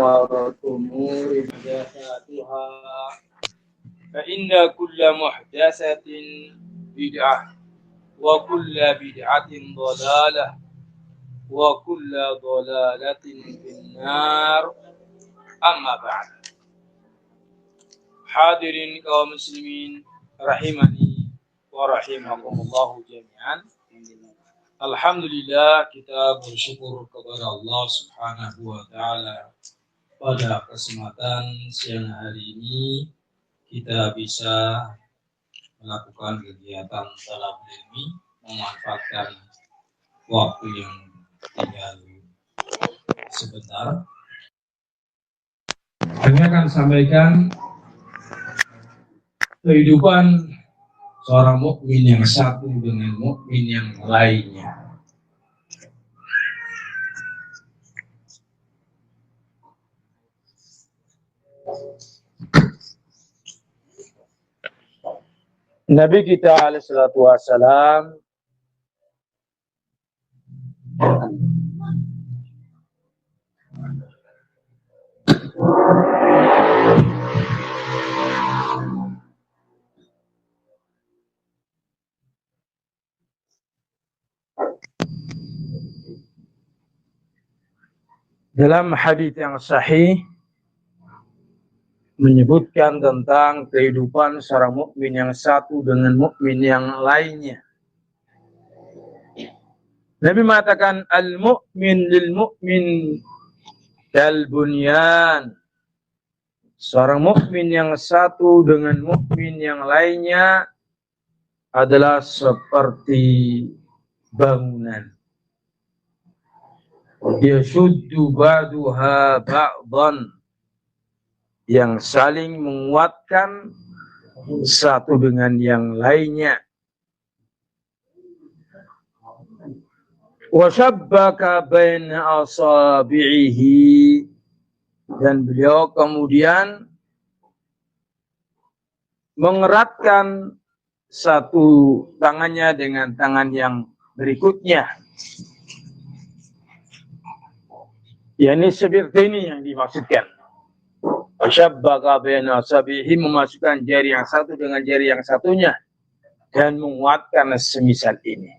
الأمور محدثاتها فإن كل محدثة بدعة وكل بدعة ضلالة وكل ضلالة في النار. أما بعد. Hadirin kaum muslimin rahimani wa rahimakumullah jami'an. Alhamdulillah, kita bersyukur kepada Allah Subhanahu wa taala pada kesempatan siang hari ini kita bisa melakukan kegiatan talabul ilmi, memanfaatkan waktu yang tinggal sebentar. Kami akan sampaikan kehidupan seorang mukmin yang satu dengan mukmin yang lainnya. Nabi kita alaihi salatu wassalam dalam hadis yang sahih menyebutkan tentang kehidupan seorang mukmin yang satu dengan mukmin yang lainnya. Nabi mengatakan al-mu'min lil-mu'min kal-bunyan. Seorang mukmin yang satu dengan mukmin yang lainnya adalah seperti bangunan. Yashuddu ba'duha ba'dan, yang saling menguatkan satu dengan yang lainnya. Wa shabbaka baina asabi'ihi, dan beliau kemudian mengeratkan satu tangannya dengan tangan yang berikutnya. Ya, ini seperti ini yang dimaksudkan. Wasyabbaka baina asabihi, memasukkan jari yang satu dengan jari yang satunya dan menguatkan semisal ini.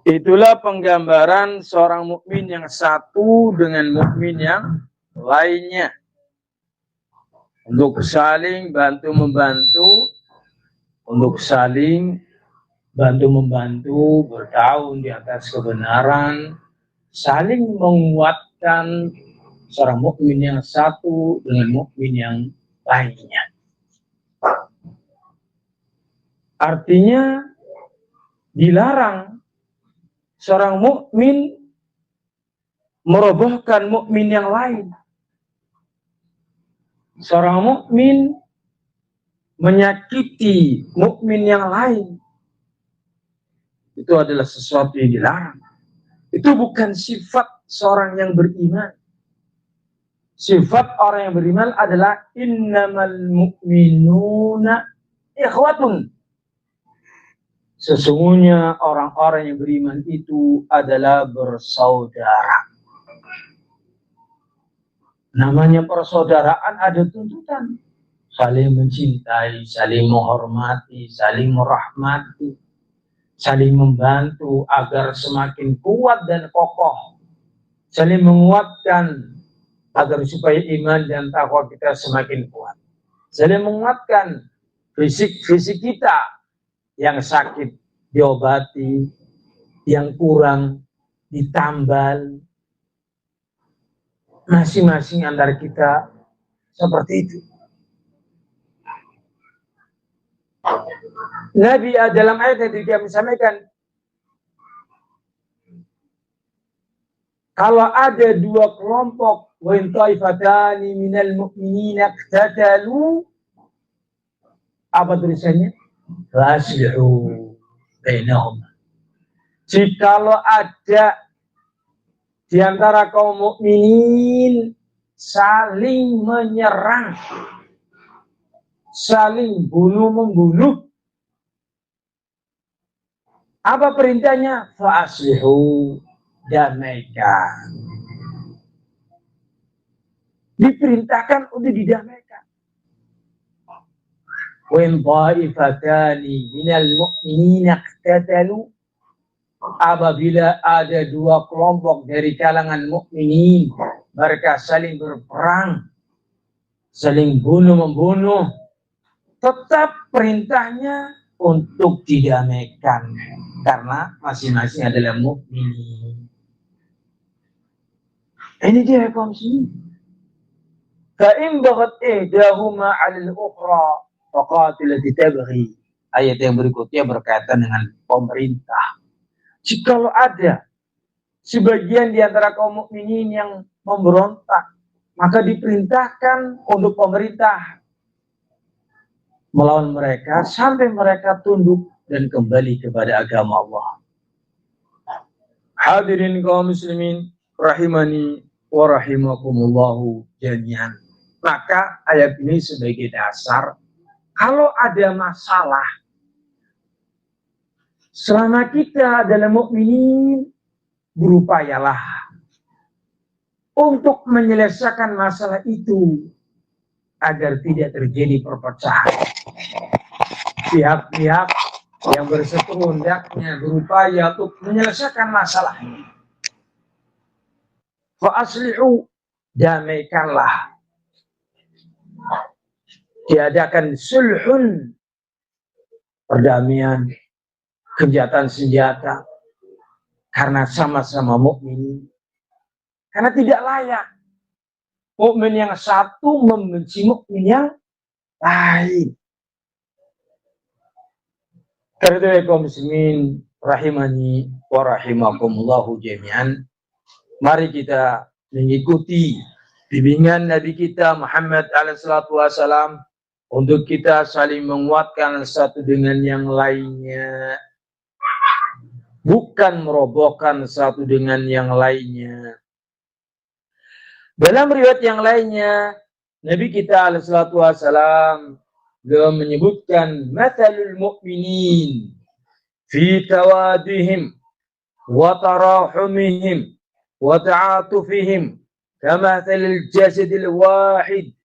Itulah penggambaran seorang mukmin yang satu dengan mukmin yang lainnya, untuk saling bantu-membantu, untuk saling bantu-membantu bertahun di atas kebenaran, saling menguatkan seorang mukmin yang satu dengan mukmin yang lainnya. Artinya dilarang seorang mukmin merobohkan mukmin yang lain. Seorang mukmin menyakiti mukmin yang lain, itu adalah sesuatu yang dilarang. Itu bukan sifat seorang yang beriman. Sifat orang yang beriman adalah innamal mu'minuna ikhwatun. Sesungguhnya orang-orang yang beriman itu adalah bersaudara. Namanya persaudaraan ada tuntutan. Saling mencintai, saling menghormati, saling merahmati, saling membantu agar semakin kuat dan kokoh, saling menguatkan agar supaya iman dan takwa kita semakin kuat, saling menguatkan fisik kita, yang sakit diobati, yang kurang ditambal, masing-masing antara kita seperti itu. Nabi dalam ayat yang dia menyampaikan, kalau ada dua kelompok, wa in taifatani minal mu'minina iqtatalu, apa tulisannya? Faslihu bainahum. Jikalau ada di antara kaum mukminin saling menyerang, saling bunuh-membunuh, apa perintahnya? Fa'aslihu, damaikan. Diperintahkan untuk didamaikan. Wa in ta'ifatani minal mu'minina iqtatalu, apabila ada dua kelompok dari kalangan mukminin mereka saling berperang, saling bunuh-membunuh, tetap perintahnya untuk didamaikan karena masing-masing adalah mukmin. Ini dia kaum muslimin. Fa in baghat ihdahuma 'ala al-ukhra faqatil allati tabghi. Ayat yang berikutnya berkaitan dengan pemerintah. Jikalau ada sebagian di antara kaum mukminin yang memberontak, maka diperintahkan untuk pemerintah melawan mereka sampai mereka tunduk dan kembali kepada agama Allah. Hadirin kaum muslimin rahimani wa rahimakumullahu jami'an. Maka ayat ini sebagai dasar, kalau ada masalah, selama kita adalah mukminin, berupayalah untuk menyelesaikan masalah itu agar tidak terjadi perpecahan. Pihak-pihak yang berseteru hendaknya berupaya untuk menyelesaikan masalah ini. Fa aslihu, damaikanlah. Diadakan sulhun, perdamaian, gencatan senjata, karena sama-sama mukmin. Karena tidak layak mukmin yang satu membenci mukmin yang lain. Karena itu kaum muslimin rahimani wa rahimakumullahu jami'an, mari kita mengikuti bimbingan Nabi kita Muhammad alaihi salatu wasalam untuk kita saling menguatkan satu dengan yang lainnya, bukan merobohkan satu dengan yang lainnya. Dalam riwayat yang lainnya, Nabi kita alaihi salatu wasalam beliau menyebutkan mathalul mu'minin fi tawadihim wa tarahumihim wa ta'atufihim kamathalil jasadil wahid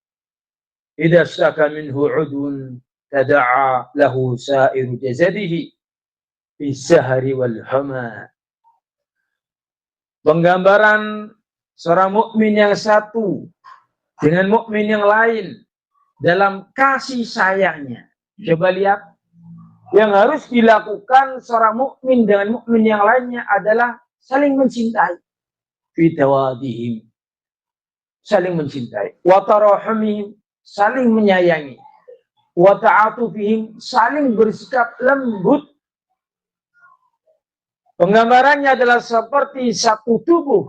idza shaka minhu 'udwun tada'a lahu sa'iru jasadihi fi sahari wal hama. Penggambaran seorang mukmin yang satu dengan mukmin yang lain dalam kasih sayangnya. Coba lihat, yang harus dilakukan seorang mukmin dengan mukmin yang lainnya adalah saling mencintai. Fi tawadihim, saling mencintai. Wa tarahumihim, saling menyayangi. Wa ta'atufihim, saling bersikap lembut. Penggambarannya adalah seperti satu tubuh.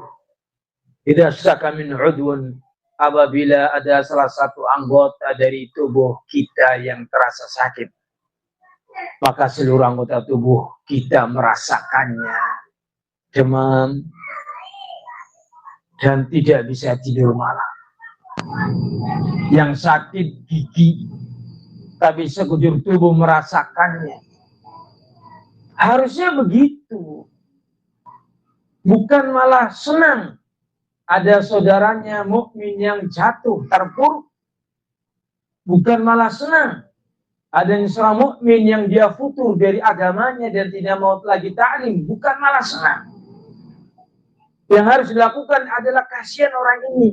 Idza syaka min 'udwun, apabila ada salah satu anggota dari tubuh kita yang terasa sakit, maka seluruh anggota tubuh kita merasakannya. Demam dan tidak bisa tidur malam. Yang sakit gigi, tapi sekujur tubuh merasakannya. Harusnya begitu. Bukan malah senang ada saudaranya mukmin yang jatuh terpuruk. Bukan malah senang ada seorang mukmin yang dia futur dari agamanya dan tidak mau lagi ta'lim. Bukan malah senang. Yang harus dilakukan adalah kasihan orang ini.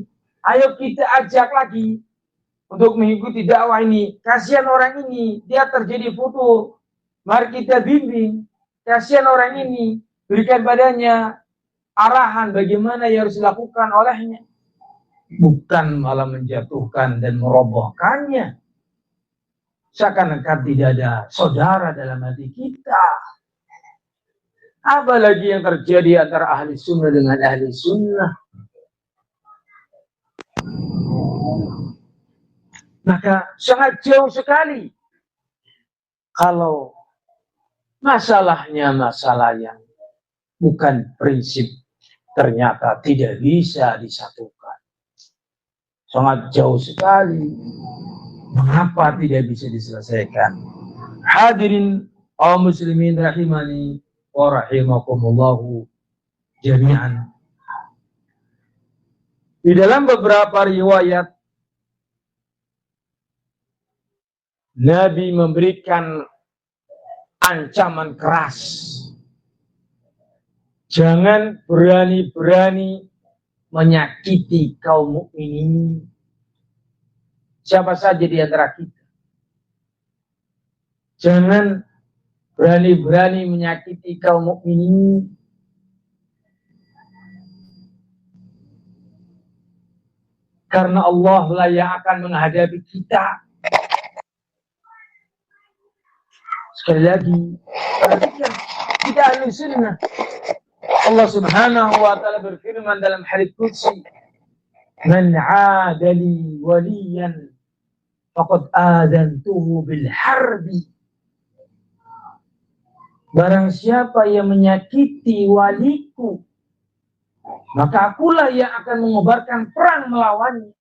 Ayo kita ajak lagi untuk mengikuti dakwah ini. Kasihan orang ini, dia terjadi futur. Mari kita bimbing. Kasihan orang ini, berikan padanya arahan bagaimana yang harus dilakukan olehnya. Bukan malah menjatuhkan dan merobohkannya. Seakan-akan tidak ada saudara dalam hati kita. Apalagi yang terjadi antara ahli sunnah dengan ahli sunnah. Maka sangat jauh sekali kalau masalahnya masalah yang bukan prinsip, ternyata tidak bisa disatukan. Sangat jauh sekali. Mengapa tidak bisa diselesaikan? Hadirin kaum muslimin rahimani wa rahimakumullahu jami'an. Di dalam beberapa riwayat, Nabi memberikan ancaman keras. Jangan berani-berani menyakiti kaum mukminin. Siapa saja di antara kita. Jangan berani-berani menyakiti kaum mukminin. Karena Allah lah yang akan menghadapi kita. Sekali lagi, perhatikan, kita ahli sunnah. Allah subhanahu wa ta'ala berfirman dalam hadits qudsi, "Man 'adali waliyan faqad adantuhu bil harbi." Barang siapa yang menyakiti waliku, maka akulah yang akan mengobarkan perang melawannya.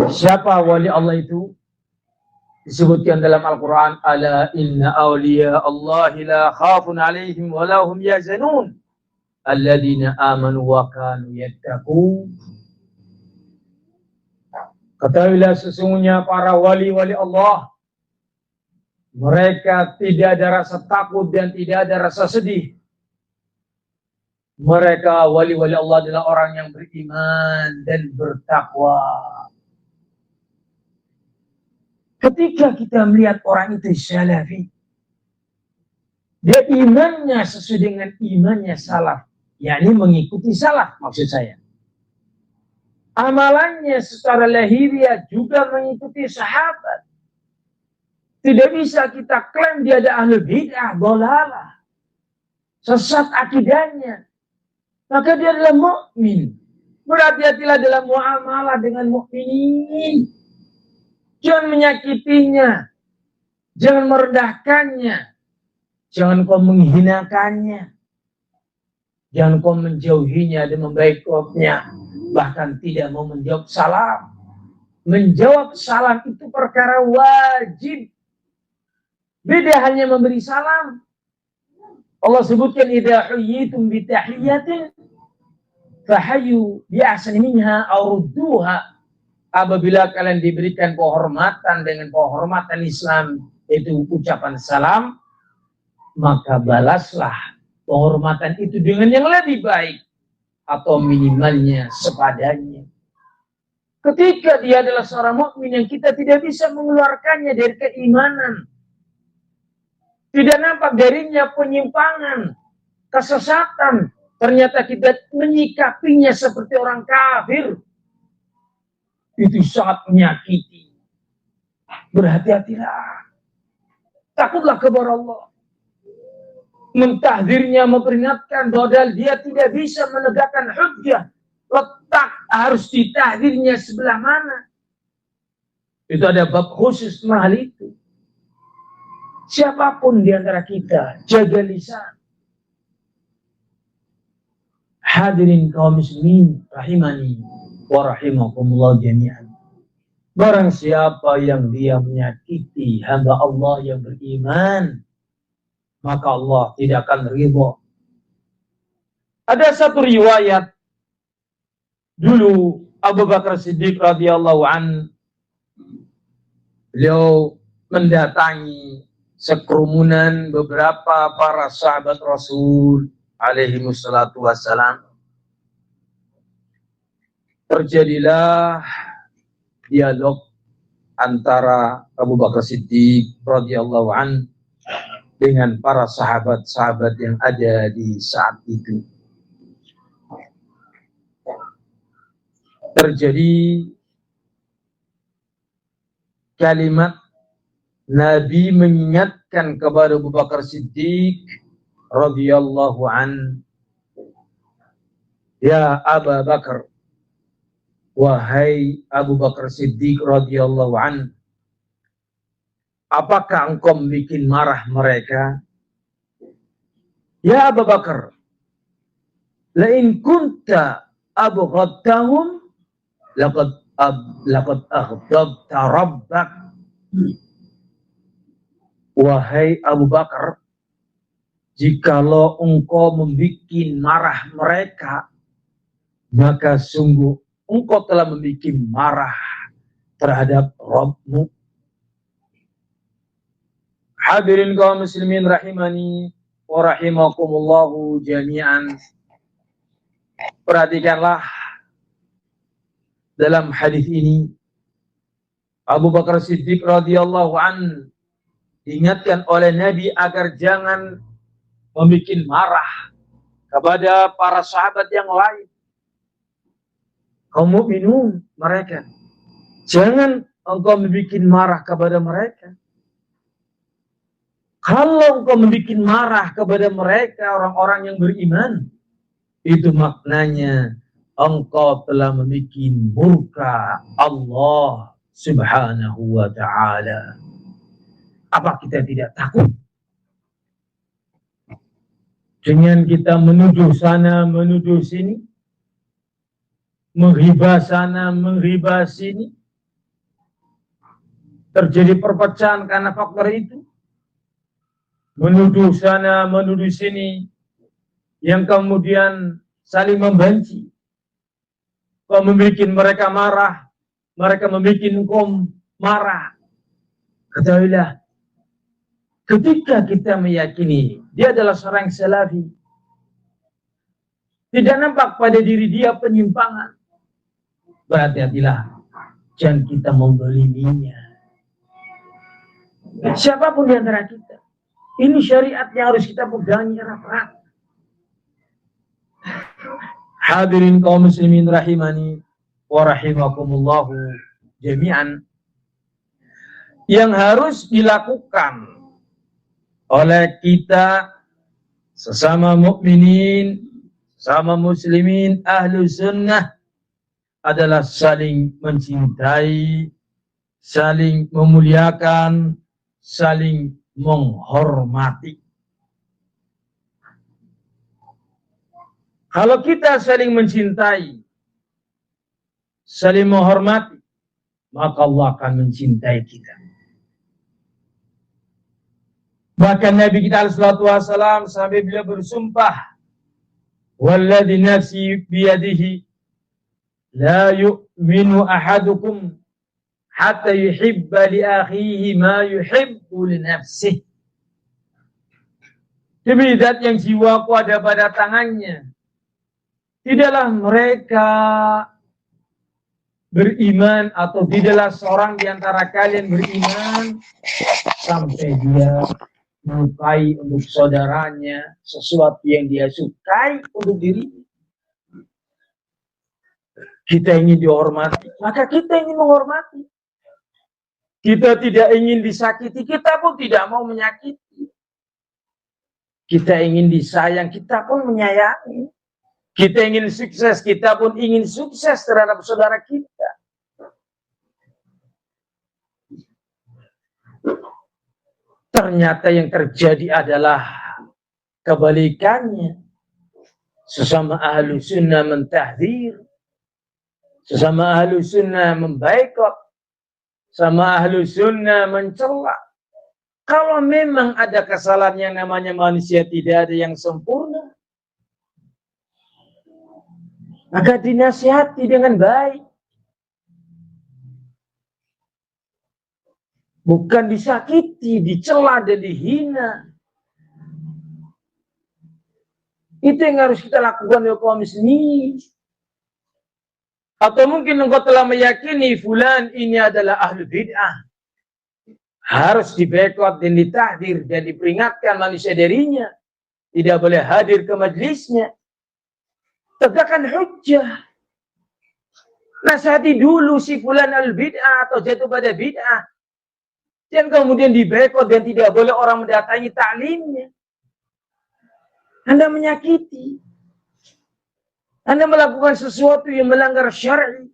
Siapa wali Allah itu? Disebutkan dalam Al-Quran, "Ala inna awliya Allahi la khafun alaihim wa lahum yazanun alladhina amanu wa kanu yattaqun." Ketahuilah sesungguhnya para wali-wali Allah, mereka tidak ada rasa takut dan tidak ada rasa sedih. Mereka wali-wali Allah adalah orang yang beriman dan bertakwa. Ketika kita melihat orang itu salafi, dia imannya sesuai dengan imannya salaf, yakni mengikuti salaf maksud saya. Amalannya secara lahiriah juga mengikuti sahabat. Tidak bisa kita klaim dia ada ahli bid'ah, dhalalah, sesat akidahnya. Maka dia adalah mukmin. Berhati-hatilah dalam muamalah dengan mukminin. Jangan menyakitinya, jangan merendahkannya, jangan kau menghinakannya, jangan kau menjauhinya dan membaikotnya, bahkan tidak mau menjawab salam. Menjawab salam itu perkara wajib. Beda hanya memberi salam. Allah sebutkan, "Idza huyyitum bi tahiyyatin fahayyu bi ahsani minha aw rudduha." Apabila kalian diberikan penghormatan dengan penghormatan Islam, yaitu ucapan salam, maka balaslah penghormatan itu dengan yang lebih baik atau minimalnya sepadanya. Ketika dia adalah seorang mukmin yang kita tidak bisa mengeluarkannya dari keimanan, tidak nampak darinya penyimpangan, kesesatan, ternyata kita menyikapinya seperti orang kafir, itu sangat menyakiti. Berhati-hatilah. Takutlah kepada Allah. Mentahdirnya, memperingatkan bahwa dia tidak bisa menegakkan hujjah. Letak harus ditahdirnya sebelah mana. Itu ada bab khusus hal itu. Siapapun di antara kita, jaga lisan. Hadirin kaum muslimin rahimani wa rahimakumullah jami'an. Barang siapa yang dia menyakiti hamba Allah yang beriman, maka Allah tidak akan ridha. Ada satu riwayat, dulu Abu Bakar Siddiq radhiyallahu an, beliau mendatangi sekerumunan beberapa para sahabat Rasul alaihi wassalatu wassalam. Terjadilah dialog antara Abu Bakar Siddiq radhiyallahu an dengan para sahabat-sahabat yang ada di saat itu. Terjadi kalimat Nabi mengingatkan kepada Abu Bakar Siddiq radhiyallahu an, "Ya Abu Bakar, wahai Abu Bakar Siddiq radhiyallahu an, apakah engkau membuat marah mereka? Ya Abu Bakar, la in kunta abghadtahum laqad aghdabta rabbak." Wahai Abu Bakar, jikalau engkau membuat marah mereka, maka sungguh engkau telah membuat marah terhadap Rabbmu. Hadirin kaum muslimin rahimani wa rahimakumullahu jami'an. Perhatikanlah dalam hadis ini Abu Bakar Siddiq radhiyallahu an diingatkan oleh Nabi agar jangan membuat marah kepada para sahabat yang lain, kaum mukminun mereka. Jangan engkau membuat marah kepada mereka. Kalau engkau membuat marah kepada mereka, orang-orang yang beriman, itu maknanya engkau telah membuat murka Allah Subhanahu wa ta'ala. Apa kita tidak takut dengan kita menuduh sana, menuduh sini, menghibah sana, menghibah sini, terjadi perpecahan karena faktor itu, menuduh sana, menuduh sini, yang kemudian saling membenci, kau membuat mereka marah, mereka membuat engkau marah. Ketahuilah, ketika kita meyakini dia adalah seorang salafi, tidak nampak pada diri dia penyimpangan, berhati-hatilah, jangan kita mendoliminya. Siapapun di antara kita, ini syariat yang harus kita pegangi erat-erat. Hadirin kaum muslimin rahimani wa rahimakumullahu jami'an. Yang harus dilakukan oleh kita sesama mukminin, sesama muslimin ahlu sunnah adalah saling mencintai, saling memuliakan, saling menghormati. Kalau kita saling mencintai, saling menghormati, maka Allah akan mencintai kita. Bahkan Nabi kita alaihi wasallam sampai beliau bersumpah, "Walladzi nafsi biyadihi la yu'minu ahadukum hatta yuhibba li akhihi ma yuhibbu li nafsihi." Demi zat yang jiwaku ada pada tangannya, tidaklah mereka beriman atau tidaklah seorang di antara kalian beriman sampai dia menyukai untuk saudaranya sesuatu yang dia sukai untuk dirinya. Kita ingin dihormati, maka kita ingin menghormati. Kita tidak ingin disakiti, kita pun tidak mau menyakiti. Kita ingin disayang, kita pun menyayangi. Kita ingin sukses, kita pun ingin sukses terhadap saudara kita. Ternyata yang terjadi adalah kebalikannya. Sesama ahlu sunnah mentahdzir, sesama ahlu sunnah membaikot, sama ahlu sunnah mencela. Kalau memang ada kesalahan yang namanya manusia, tidak ada yang sempurna, maka dinasihati dengan baik. Bukan disakiti, dicela dan dihina. Itu yang harus kita lakukan oleh kaum muslimin. Atau mungkin engkau telah meyakini fulan ini adalah ahlu bid'ah, harus dibekot dan ditahdir dan diperingatkan manusia darinya, tidak boleh hadir ke majlisnya. Tegakkan hujjah. Nasihati dulu si fulan al-bid'ah atau jatuh pada bid'ah. Dan kemudian dibekot dan tidak boleh orang mendatangi taklimnya. Anda menyakiti. Anda melakukan sesuatu yang melanggar syar'i.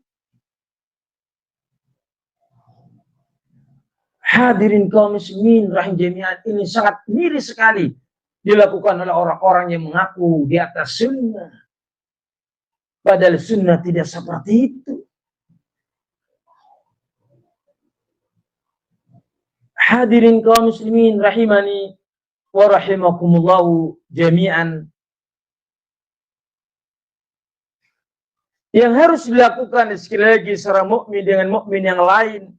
Hadirin kaum muslimin rahim jami'an, ini sangat miris sekali dilakukan oleh orang-orang yang mengaku di atas sunnah. Padahal sunnah tidak seperti itu. Hadirin kaum muslimin rahimani wa rahimakumullahu jami'an. Yang harus dilakukan sekali lagi seorang mukmin dengan mukmin yang lain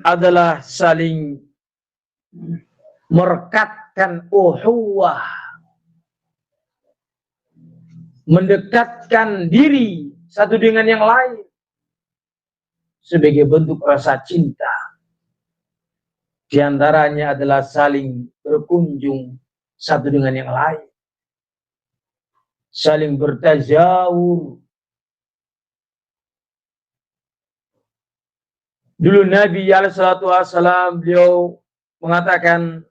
adalah saling merekatkan ukhuwah, mendekatkan diri satu dengan yang lain sebagai bentuk rasa cinta. Di antaranya adalah saling berkunjung satu dengan yang lain, saling bertajawur. Dulu Nabi SAW beliau mengatakan,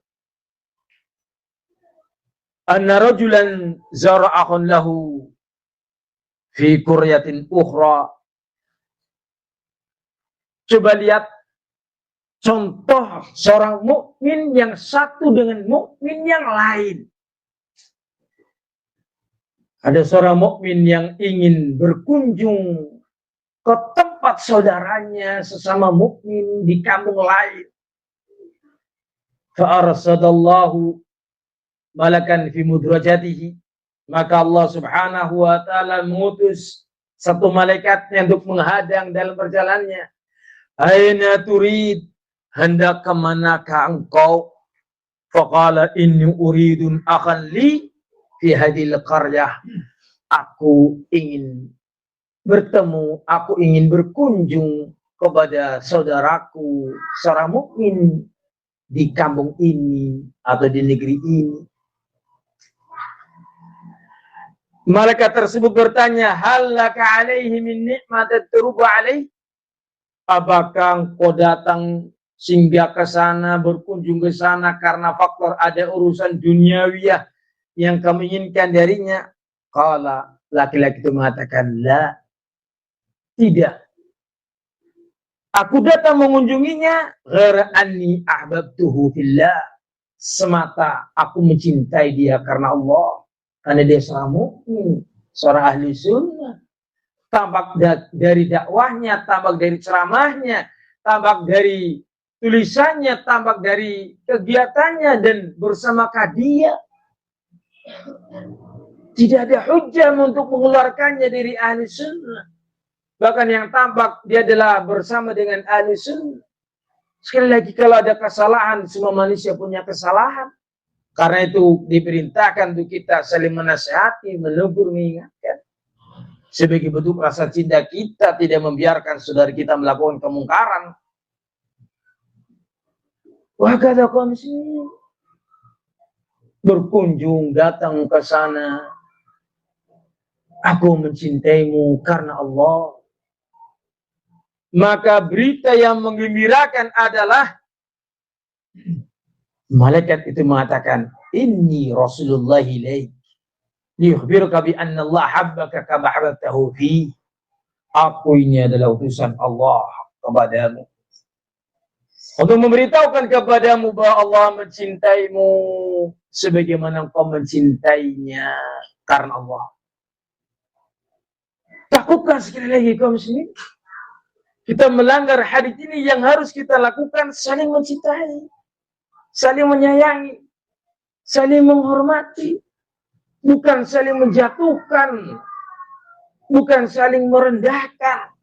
anna rajulan zara'ahun lahu fi quryatin ukhra. Coba lihat contoh seorang mukmin yang satu dengan mukmin yang lain. Ada seorang mukmin yang ingin berkunjung ke tempat saudaranya sesama mukmin di kampung lain. Fa'arsadallahu malakan fi mudrajatihi. Maka Allah Subhanahu wa ta'ala mengutus satu malaikatnya untuk menghadang dalam perjalanannya. Aina turid, hendak kemanakah engkau? Faqala inni uridun akhan li fi hadhil qaryah. Aku ingin bertemu, aku ingin berkunjung kepada saudaraku seorang mukmin di kampung ini atau di negeri ini. Malaikat tersebut bertanya, hal laka alaihi min ni'matin turubu alaihi? Apakah engkau datang singgah ke sana, berkunjung ke sana karena faktor ada urusan duniawiyah yang kamu inginkan darinya? Qala, laki-laki itu mengatakan, la, tidak. Aku datang mengunjunginya ghaira anni ahbabtuhu fillah. Semata aku mencintai dia karena Allah. Karena dia seorang mukmin, seorang ahli sunnah. Tampak dari dakwahnya, tampak dari ceramahnya, tampak dari tulisannya, tampak dari kegiatannya, dan bersamakah dia. Tidak ada hujjah untuk mengeluarkannya dari ahli sunnah. Bahkan yang tampak dia adalah bersama dengan ahli sunnah. Sekali lagi, kalau ada kesalahan, semua manusia punya kesalahan. Karena itu diperintahkan untuk kita saling menasihati, menegur, mengingatkan. Sebagai bentuk rasa cinta kita tidak membiarkan saudara kita melakukan kemungkaran. Wah, kata kaum sini berkunjung, datang ke sana. Aku mencintaimu karena Allah. Maka berita yang menggembirakan adalah malaikat itu mengatakan, inni Rasulullah ilaik. Liyukhbiruka bi anna Allah habbaka kama habbatahu fi. Aku ini adalah utusan Allah kepadamu untuk memberitahukan kepadamu bahwa Allah mencintaimu sebagaimana engkau mencintainya karena Allah. Takutkan sekali lagi kaum muslimin, kita melanggar hadis ini. Yang harus kita lakukan saling mencintai, saling menyayangi, saling menghormati. Bukan saling menjatuhkan, bukan saling merendahkan.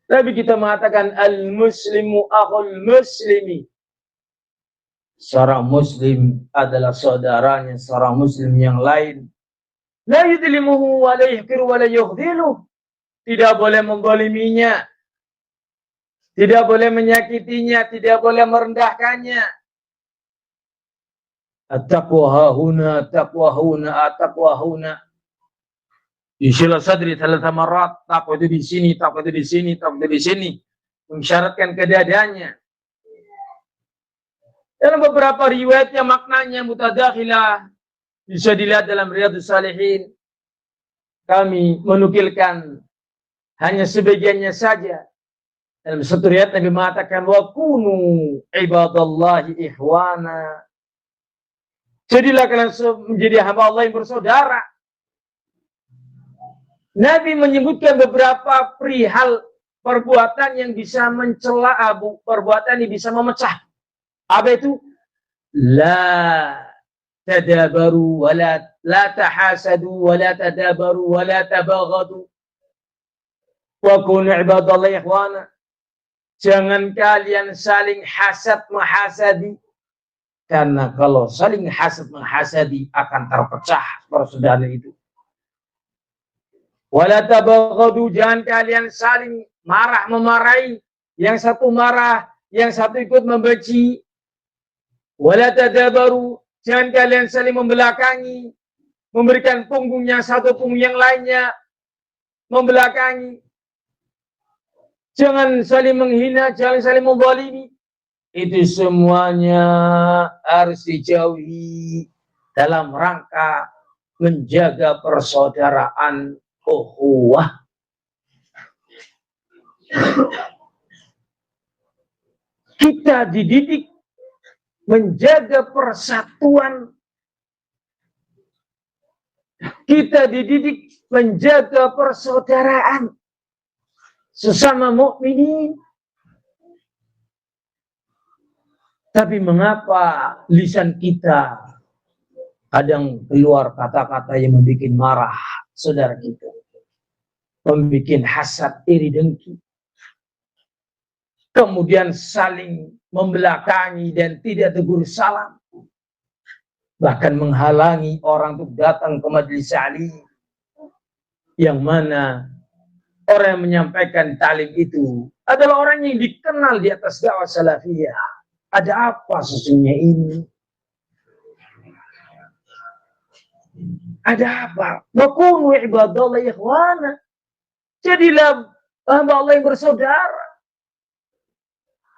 Tapi kita mengatakan al-muslimu akhul muslimi. Seorang muslim adalah saudaranya seorang muslim yang lain. La yudlimuhu wa la yahqiru wa la yukhdiluh. Tidak boleh menggoliminya, tidak boleh menyakitinya, tidak boleh merendahkannya. At-taqwa hahuna, taqwa huna, at-taqwa huna. Yushila sadri thalatha marat. Takwa itu di sini, takwa itu di sini, takwa itu di sini. Mengisyaratkan ke dadanya. Dalam beberapa riwayat yang maknanya mutadakhilah, bisa dilihat dalam Riyadhus Shalihin. Kami menukilkan hanya sebagiannya saja. Dalam satu riwayat Nabi mengatakan, wa kunu ibadallahi ikhwana. Jadilah kalian menjadi hamba Allah yang bersaudara. Nabi menyebutkan beberapa perihal perbuatan yang bisa mencela, perbuatan yang bisa memecah. Apa itu? La tadabaru wa la tahasadu wa la tadabaru wa la tabaghadu wa kunu ibadallahi ikhwana. Jangan kalian saling hasad menghasadi, karena kalau saling hasad menghasadi akan terpecah persaudaraan itu. Wala tabaghadu, jangan kalian saling marah memarahi, yang satu marah, yang satu ikut membenci. Wala tadabaru, jangan kalian saling membelakangi, memberikan punggung yang satu punggung yang lainnya, membelakangi. Jangan saling menghina, jangan saling menzalimi. Itu semuanya harus dijauhi dalam rangka menjaga persaudaraan ukhuwah. Kita dididik menjaga persatuan. Kita dididik menjaga persaudaraan sesama mukminin. Tapi mengapa lisan kita kadang keluar kata-kata yang membuat marah saudara kita, membuat hasad, iri, dengki, kemudian saling membelakangi dan tidak tegur salam, bahkan menghalangi orang untuk datang ke majelis ta'lim, yang mana orang yang menyampaikan ta'lim itu adalah orang yang dikenal di atas dakwah salafiyah. Ada apa sesungguhnya ini? Ada apa? Wa kunu ibadallahi ikhwana. Jadilah hamba Allah yang bersaudara.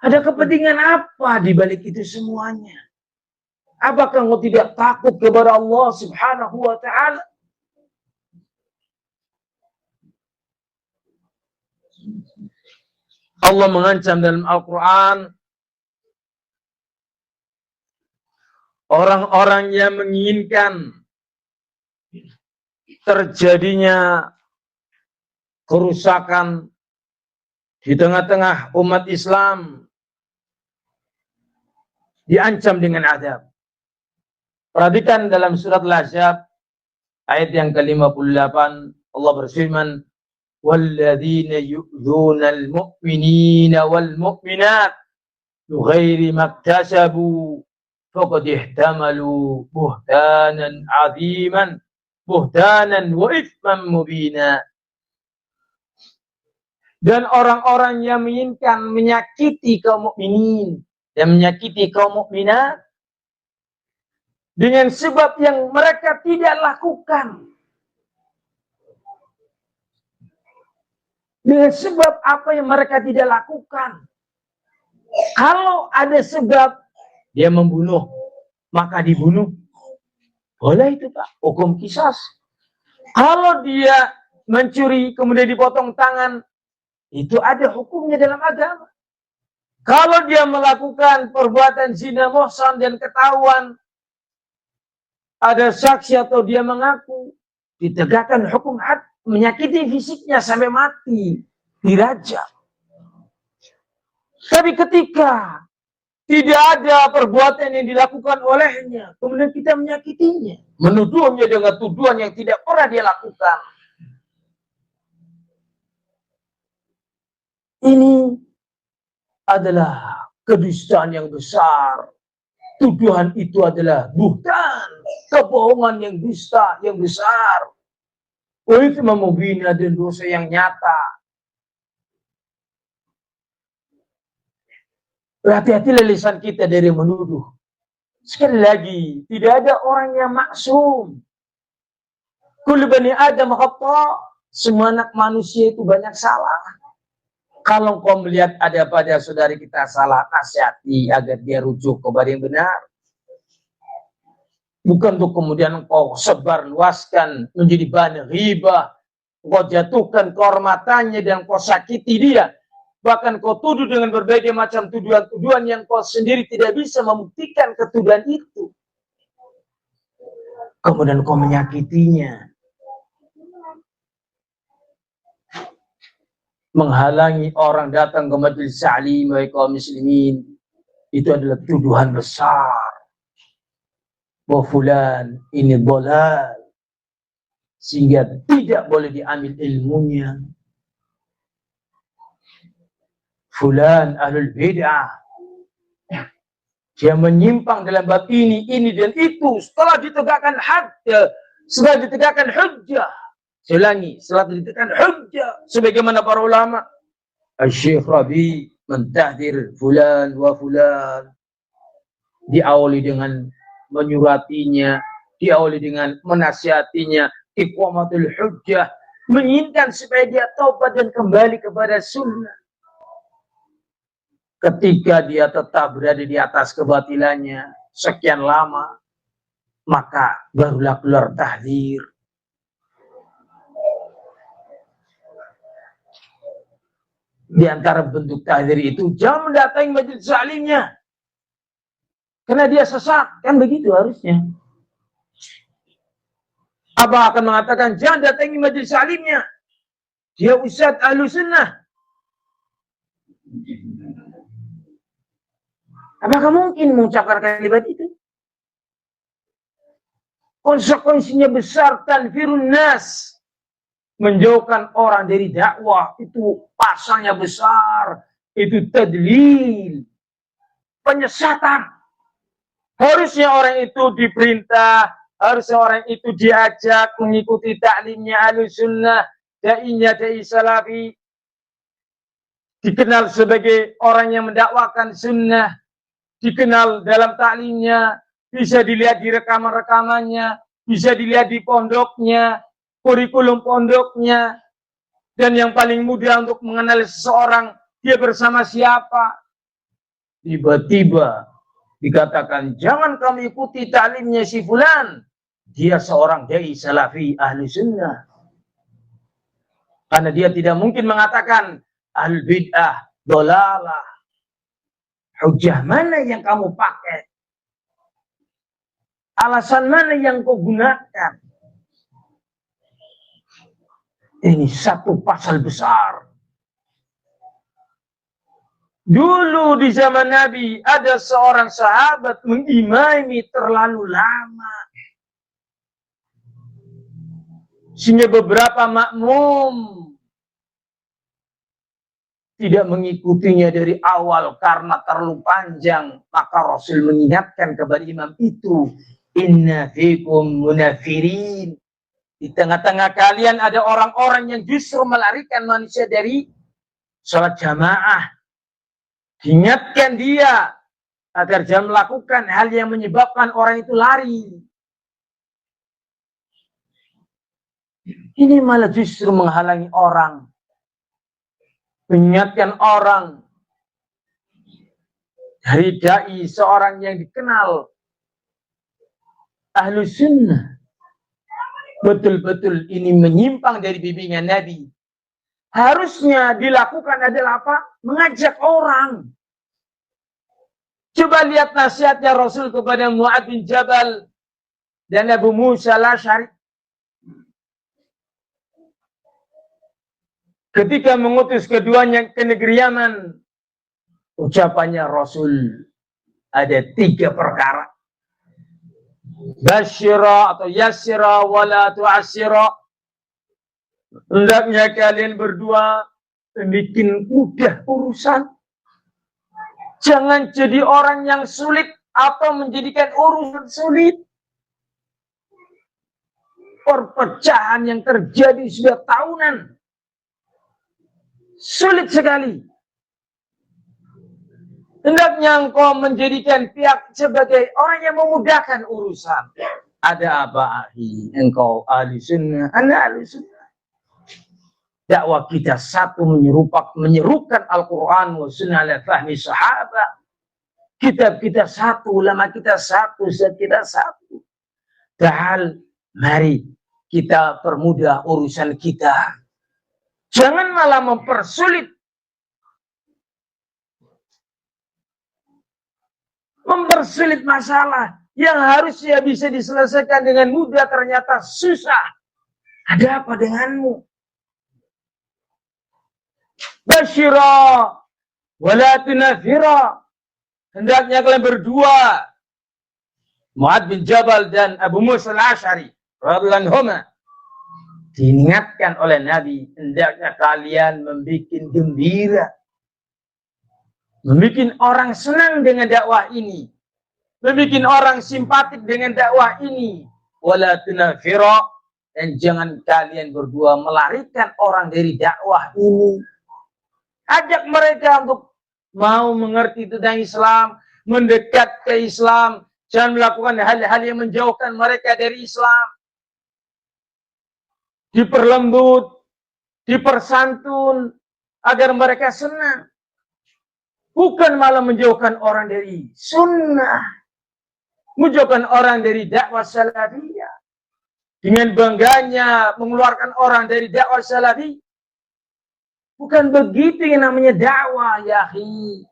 Ada kepentingan apa di balik itu semuanya? Apakah engkau tidak takut kepada Allah Subhanahu wa ta'ala? Allah mengancam dalam Al-Quran orang-orang yang menginginkan terjadinya kerusakan di tengah-tengah umat Islam, diancam dengan azab. Perhatikan dalam surat Al-Ahzab ayat yang ke-58, Allah berfirman, "Walladzina yu'dzunal mu'minina wal mu'minat bighairi maktasabu faqad ihtamalu buhtanan 'aziman buhtanan wa itsman mubina." Dan orang-orang yang menginginkan menyakiti kaum mukminin dan menyakiti kaum mukminat dengan sebab yang mereka tidak lakukan, dengan sebab apa yang mereka tidak lakukan. Kalau ada sebab dia membunuh, maka dibunuh. Boleh itu Pak, hukum qisas. Kalau dia mencuri kemudian dipotong tangan, itu ada hukumnya dalam agama. Kalau dia melakukan perbuatan zina muhsan dan ketahuan, ada saksi atau dia mengaku, ditegakkan hukum had, menyakiti fisiknya sampai mati, dirajam. Tapi ketika tidak ada perbuatan yang dilakukan olehnya, kemudian kita menyakitinya, menuduhnya dengan tuduhan yang tidak pernah dia lakukan, ini adalah kedustaan yang besar. Tuduhan itu adalah buhtan, kebohongan yang dusta, yang besar. Itu membina dan dosa yang nyata. Hati-hatilah lisan kita dari menuduh. Sekali lagi, tidak ada orang yang maksum. Kullu bani Adam khata'. Semua anak manusia itu banyak salah. Kalau kau melihat ada pada saudari kita salah, nasihati agar dia rujuk kepada yang benar. Bukan untuk kemudian kau sebar luaskan menjadi bahan ghibah, kau jatuhkan kehormatannya dan kau sakiti dia. Bahkan kau tuduh dengan berbagai macam tuduhan-tuduhan yang kau sendiri tidak bisa membuktikan ketuduhan itu. Kemudian kau menyakitinya. Menghalangi orang datang ke majelis ta'lim kaum muslimin, itu adalah tuduhan besar. bahwa fulan ini dhalal, sehingga tidak boleh diambil ilmunya. Fulan ahlul bid'ah, dia menyimpang dalam bab ini dan itu. Setelah ditegakkan hujjah, selangi, setelah ditegakkan hujjah, sebagaimana para ulama, Syekh Rabi mentahdir fulan wa fulan, diawali dengan menyuratinya, diawali dengan menasihatinya, iqamatul hujjah, menginginkan supaya dia taubat dan kembali kepada sunnah. Ketika dia tetap berada di atas kebatilannya sekian lama, maka barulah keluar tahdzir. Di antara bentuk tahdzir itu, jangan mendatangi majelis taklimnya, karena dia sesat, kan begitu harusnya. Abah akan mengatakan, jangan datangi majelis taklimnya, dia ustadz ahlu sunnah. Apakah mungkin mengucapkan kalimat itu? Konsekuensinya besar, tanfirun nas, menjauhkan orang dari dakwah, itu pasalnya besar, itu tadlil, penyesatan. Harusnya orang itu diperintah, harusnya orang itu diajak mengikuti taklimnya Ahlus Sunnah, dai-nya dai salafi, dikenal sebagai orang yang mendakwakan sunnah, dikenal dalam taklimnya, bisa dilihat di rekaman-rekamannya, bisa dilihat di pondoknya, kurikulum pondoknya, dan yang paling mudah untuk mengenal seseorang, dia bersama siapa. Tiba-tiba dikatakan, jangan kamu ikuti taklimnya si fulan, dia seorang dai salafi ahli sunnah. Karena dia tidak mungkin mengatakan al bid'ah dhalalah. Hujjah mana yang kamu pakai? Alasan mana yang kau gunakan? Ini satu pasal besar. Dulu di zaman Nabi ada seorang sahabat mengimami terlalu lama, sehingga beberapa makmum tidak mengikutinya dari awal karena terlalu panjang. Maka Rasul mengingatkan kepada imam itu, inna fikum munafirin, di tengah-tengah kalian ada orang-orang yang justru melarikan manusia dari sholat jamaah. Diingatkan dia agar jangan melakukan hal yang menyebabkan orang itu lari. Ini malah justru menghalangi orang, mengingatkan orang dari dai, seorang yang dikenal ahlu sunnah, betul-betul ini menyimpang dari bimbingan Nabi. Harusnya dilakukan adalah apa? Mengajak orang. Coba lihat nasihatnya Rasul kepada Mu'adz bin Jabal dan Abu Musa al-Asy'ari. Ketika mengutus keduanya ke negeri Yaman, ucapannya Rasul ada 3 perkara. Basyira atau yassira wala tu'assira. Hendaknya kalian berdua bikin mudah urusan. Jangan jadi orang yang sulit atau menjadikan urusan sulit. Perpecahan yang terjadi sudah tahunan. Sulit sekali. Hendaknya engkau menjadikan pihak sebagai orang yang memudahkan urusan. Ada apa, ahi? Engkau ahli sunnah, ana ahli sunnah. Dakwah kita satu, menyerukan Al-Quran wa sunnah ala fahmi sahabat. Kitab kita satu, ulama kita satu, zat kita satu. Dahal, mari kita permudah urusan kita. Jangan malah mempersulit. Mempersulit masalah yang harusnya bisa diselesaikan dengan mudah, ternyata susah. Ada apa denganmu? Basyira wala tunafira. Hendaknya kalian berdua Mu'adz bin Jabal dan Abu Musa al-Asy'ari radhiyallahu anhuma diingatkan oleh Nabi, hendaknya kalian membuat gembira, membuat orang senang dengan dakwah ini, membuat orang simpatik dengan dakwah ini. Wala tunafira, dan jangan kalian berdua melarikan orang dari dakwah ini. Ajak mereka untuk mau mengerti tentang Islam, mendekat ke Islam, jangan melakukan hal-hal yang menjauhkan mereka dari Islam. Diperlembut, dipersantun, agar mereka senang. Bukan malah menjauhkan orang dari sunnah, menjauhkan orang dari dakwah salafiyah. Dengan bangganya mengeluarkan orang dari dakwah salafi. Bukan begitu yang namanya dakwah, ya akhi.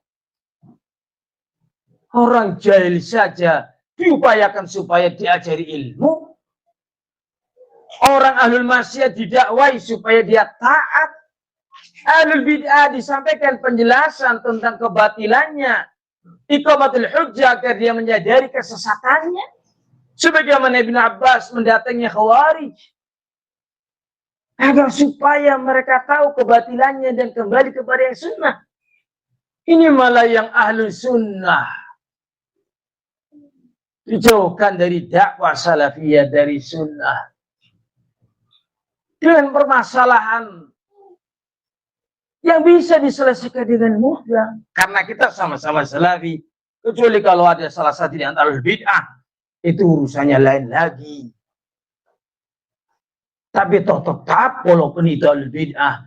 Orang jahil saja diupayakan supaya diajari ilmu. Orang ahlul maksiat didakwai supaya dia taat. Ahlul bid'ah disampaikan penjelasan tentang kebatilannya. Iqamatul hujjah agar dia menyadari kesesatannya. Sebagaimana Ibn Abbas mendatangi Khawarij. Agar supaya mereka tahu kebatilannya dan kembali kepada yang sunnah. Ini malah yang ahlu sunnah. Dijauhkan dari dakwah salafiyah, dari sunnah. Dengan permasalahan yang bisa diselesaikan dengan mudah. Karena kita sama-sama salafi. Kecuali kalau ada salah satu di antara bid'ah. Itu urusannya lain lagi. Tapi tetap walaupun itu bid'ah.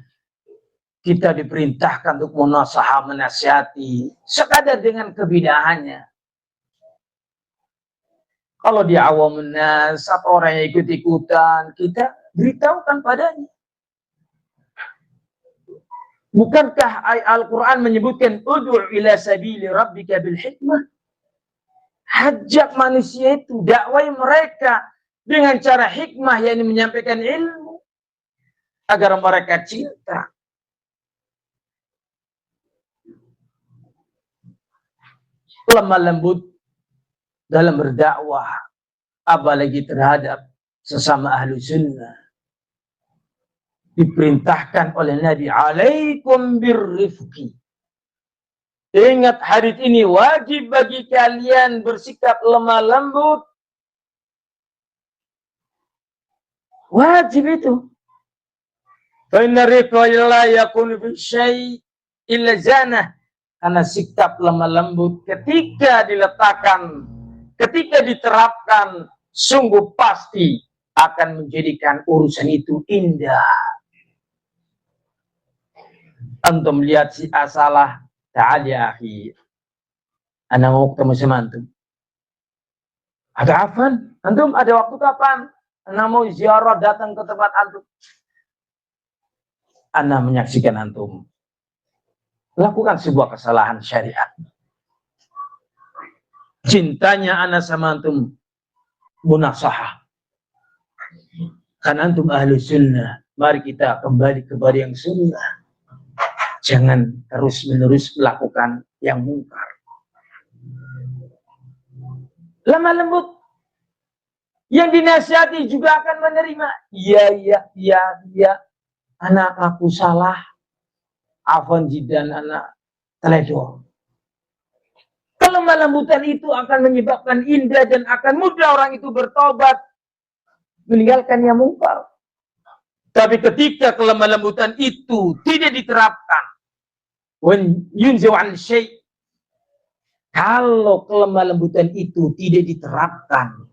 Kita diperintahkan untuk menasihah, menasihati. Sekadar dengan kebidahannya. Kalau di awamun nas, atau orang yang ikut-ikutan, kita beritahukan padanya. Bukankah ayat Al-Quran menyebutkan ud'u ila sabili rabbika bil hikmah? Hajat manusia itu, dakwai mereka dengan cara hikmah, yakni menyampaikan ilmu agar mereka cinta. Lemah lembut dalam berdakwah, apalagi terhadap sesama ahlu sunnah. Diperintahkan oleh Nabi, alaikum birrifqi. Ingat hadits ini wajib bagi kalian bersikap lemah lembut. Wajib itu. Fa inna rifqa la yakunu fi syai' illa zanah. Karena sikap lemah lembut ketika diletakkan, ketika diterapkan, sungguh pasti akan menjadikan urusan itu indah. Antum lihat si asalah, ta'al ya akhi. Ana mau ketemu sama antum. Ada afan? Antum ada waktu kapan? Ana mau ziarah datang ke tempat antum. Ana menyaksikan antum lakukan sebuah kesalahan syariat. Cintanya ana sama antum munasahah. Kan antum ahlu sunnah. Mari kita kembali kepada yang sunnah. Jangan terus-menerus melakukan yang mungkar. Lemah lembut. Yang dinasihati juga akan menerima. Ya. Anak aku salah. Afwan jidan anak teledor. Kelemah lembutan itu akan menyebabkan indah dan akan mudah orang itu bertobat. Meninggalkan yang mungkar. Tapi ketika kelemah lembutan itu tidak diterapkan, kalau kelemah lembutan itu tidak diterapkan,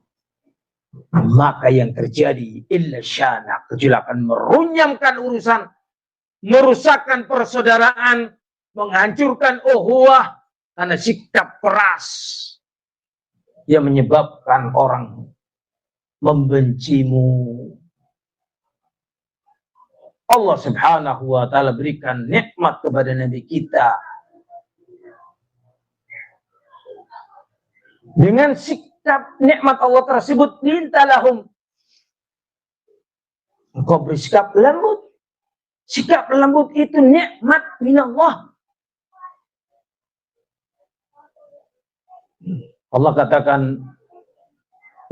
maka yang terjadi illa syana, kecuali akan merunyamkan urusan, merusakkan persaudaraan, menghancurkan ukhuwah karena sikap keras yang menyebabkan orang membencimu. Allah subhanahu wa ta'ala berikan nikmat kepada Nabi kita. Dengan sikap nikmat Allah tersebut, mintalahum. Engkau bersikap lembut. Sikap lembut itu nikmat minallah. Allah katakan,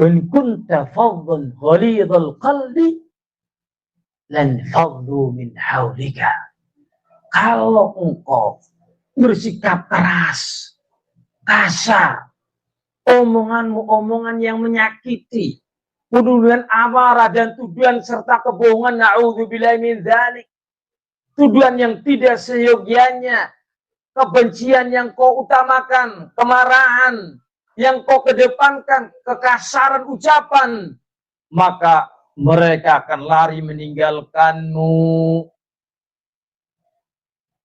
In kunta faddan ghalidhal qalbi lan faddu min hawlika. Kalau engkau bersikap keras, kasar, omonganmu omongan yang menyakiti, penuh dengan amarah dan tuduhan serta kebohongan, na'udzubillahi min dzalik. Tuduhan yang tidak seyogianya, kebencian yang kau utamakan, kemarahan yang kau kedepankan, kekasaran ucapan, maka mereka akan lari meninggalkanmu.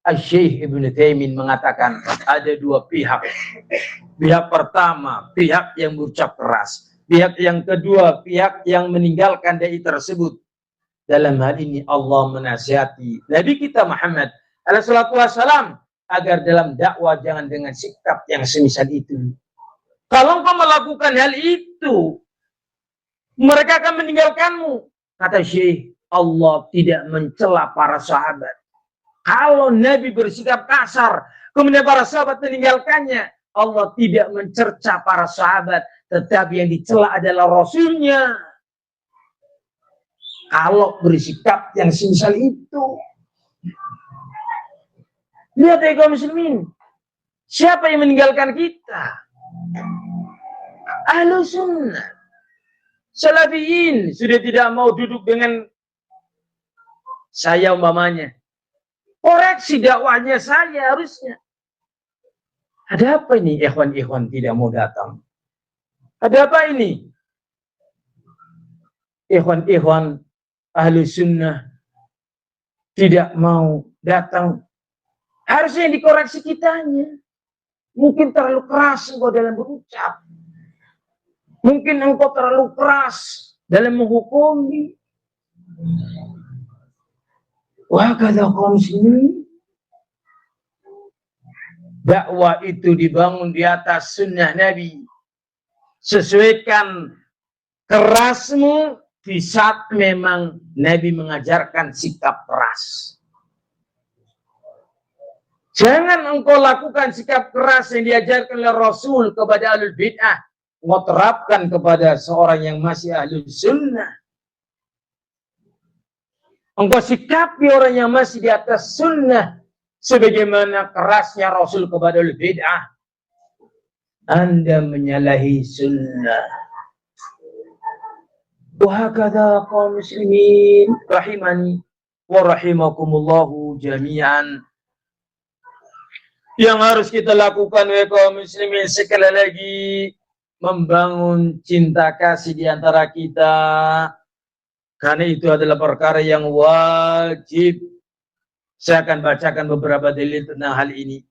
Syekh Ibnu Taimin mengatakan ada dua pihak. Pihak pertama, pihak yang berucap keras. Pihak yang kedua, pihak yang meninggalkan dai tersebut. Dalam hal ini Allah menasihati Nabi kita Muhammad alaihi salatu wassalam agar dalam dakwah jangan dengan sikap yang semisal itu. Kalau engkau melakukan hal itu, mereka akan meninggalkanmu. Kata Syekh, Allah tidak mencela para sahabat. Kalau Nabi bersikap kasar, kemudian para sahabat meninggalkannya, Allah tidak mencerca para sahabat, tetapi yang dicela adalah Rasulnya. Kalau bersikap yang semisal itu. Lihat ya kaum muslimin, siapa yang meninggalkan kita? Ahlus sunnah, salafiyin sudah tidak mau duduk dengan saya umpamanya. Koreksi dakwahnya saya harusnya. Ada apa ini ikhwan-ikhwan tidak mau datang? Ada apa ini? Ikhwan-ikhwan Ahlus sunnah tidak mau datang. Harusnya yang dikoreksi kitanya. Mungkin terlalu keras engkau dalam berucap. Mungkin engkau terlalu keras dalam menghukumi. Wah, kata kaum muslimin, dakwah itu dibangun di atas sunnah Nabi. Sesuaikan kerasmu di saat memang Nabi mengajarkan sikap keras. Jangan engkau lakukan sikap keras yang diajarkan oleh Rasul kepada ahlul bid'ah. Engkau terapkan kepada seorang yang masih ahlul sunnah. Engkau sikapi orang yang masih di atas sunnah sebagaimana kerasnya Rasul kepada ahlul bid'ah. Anda menyalahi sunnah. Wahakadha kaum muslimin rahimani wa rahimakumullahu jami'an. Yang harus kita lakukan kaum muslimin sekali lagi membangun cinta kasih di antara kita, karena itu adalah perkara yang wajib. Saya akan bacakan beberapa dalil tentang hal ini.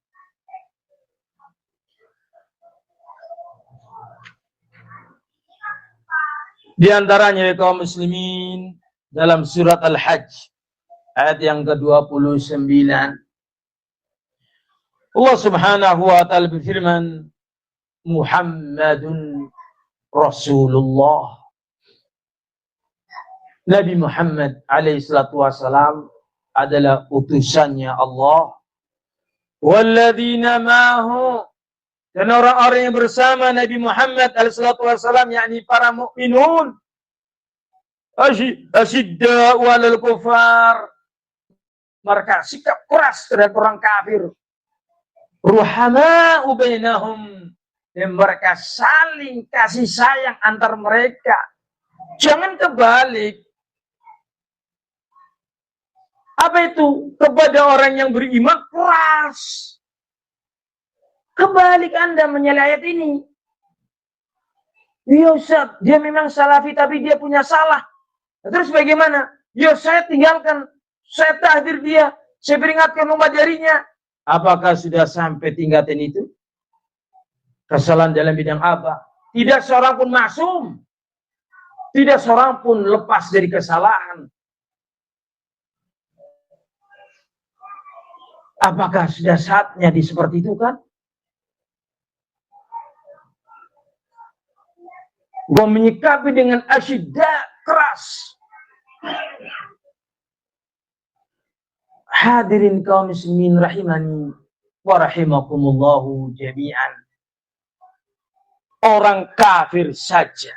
Di antaranya kaum muslimin dalam surat Al-Hajj ayat yang ke-29. Allah Subhanahu wa taala berfirman, Muhammadun Rasulullah. Nabi Muhammad alaihi salatu wasalam adalah utusannya Allah. Walladzina ma'ahu, dan orang-orang yang bersama Nabi Muhammad alaihi salatu wasalam, yakni para mukminun, asyidda'u 'alal kufar, mereka sikap keras terhadap orang kafir. Ruhama'u bainahum, dan mereka saling kasih sayang antar mereka. Jangan kebalik. Apa itu? Kepada orang yang beriman keras. Kebalik Anda menyalahi ayat ini. Ya Ustaz, dia memang salafi tapi dia punya salah. Terus bagaimana? Ya saya tinggalkan, saya tahdir dia, saya peringatkan umat darinya. Apakah sudah sampai tingkatan itu? Kesalahan dalam bidang apa? Tidak seorang pun maksum. Tidak seorang pun lepas dari kesalahan. Apakah sudah saatnya di seperti itu kan? Gua menyikapi dengan asyidda, keras. Hadirin kaum muslimin rahimani wa rahimakumullahu jami'an. Orang kafir saja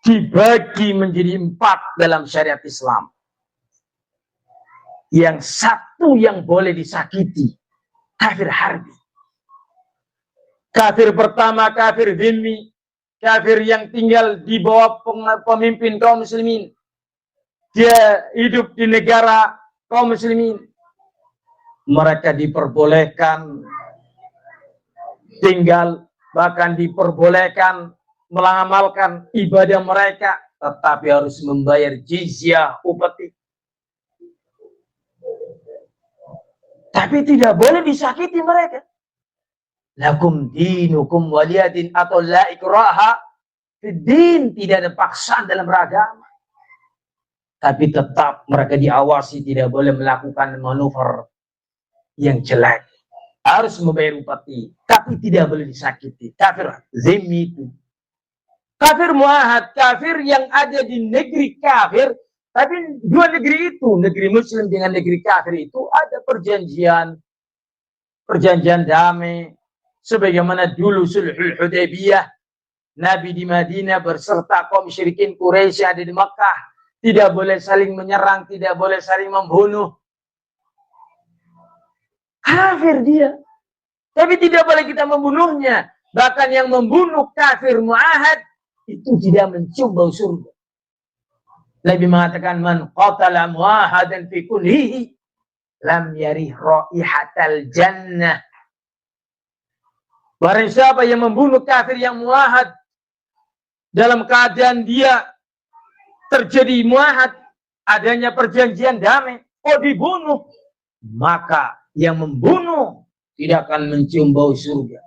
dibagi menjadi 4 dalam syariat Islam. Yang satu yang boleh disakiti, kafir harbi. Kafir pertama, kafir dhimmi, kafir yang tinggal di bawah pemimpin kaum muslimin. Dia hidup di negara kaum muslimin. Mereka diperbolehkan tinggal, bahkan diperbolehkan mengamalkan ibadah mereka, tetapi harus membayar jizyah, upeti. Tapi tidak boleh disakiti mereka. Lakum dinukum waliyadin atau la ikraha fiddin, tidak ada paksaan dalam beragama. Tapi tetap mereka diawasi, tidak boleh melakukan manuver yang jelek. Harus membayar upeti, tapi tidak boleh disakiti. Kafir zimmi itu. Kafir muahad, kafir yang ada di negeri kafir, tapi dua negeri itu, negeri muslim dengan negeri kafir itu ada perjanjian damai. Sebagaimana dulu sulhul Hudaybiyah, Nabi di Madinah berserta kaum musyrikin Quraisy ada di Makkah, tidak boleh saling menyerang, tidak boleh saling membunuh. Kafir dia, tapi tidak boleh kita membunuhnya. Bahkan yang membunuh kafir muahad itu tidak mencium bau surga. Nabi mengatakan, man qatala muahadan fi kunhihi lam yarih raihatal jannah. Barang siapa yang membunuh kafir yang muahad dalam keadaan dia terjadi muahad, adanya perjanjian damai, dibunuh, maka yang membunuh tidak akan mencium bau surga.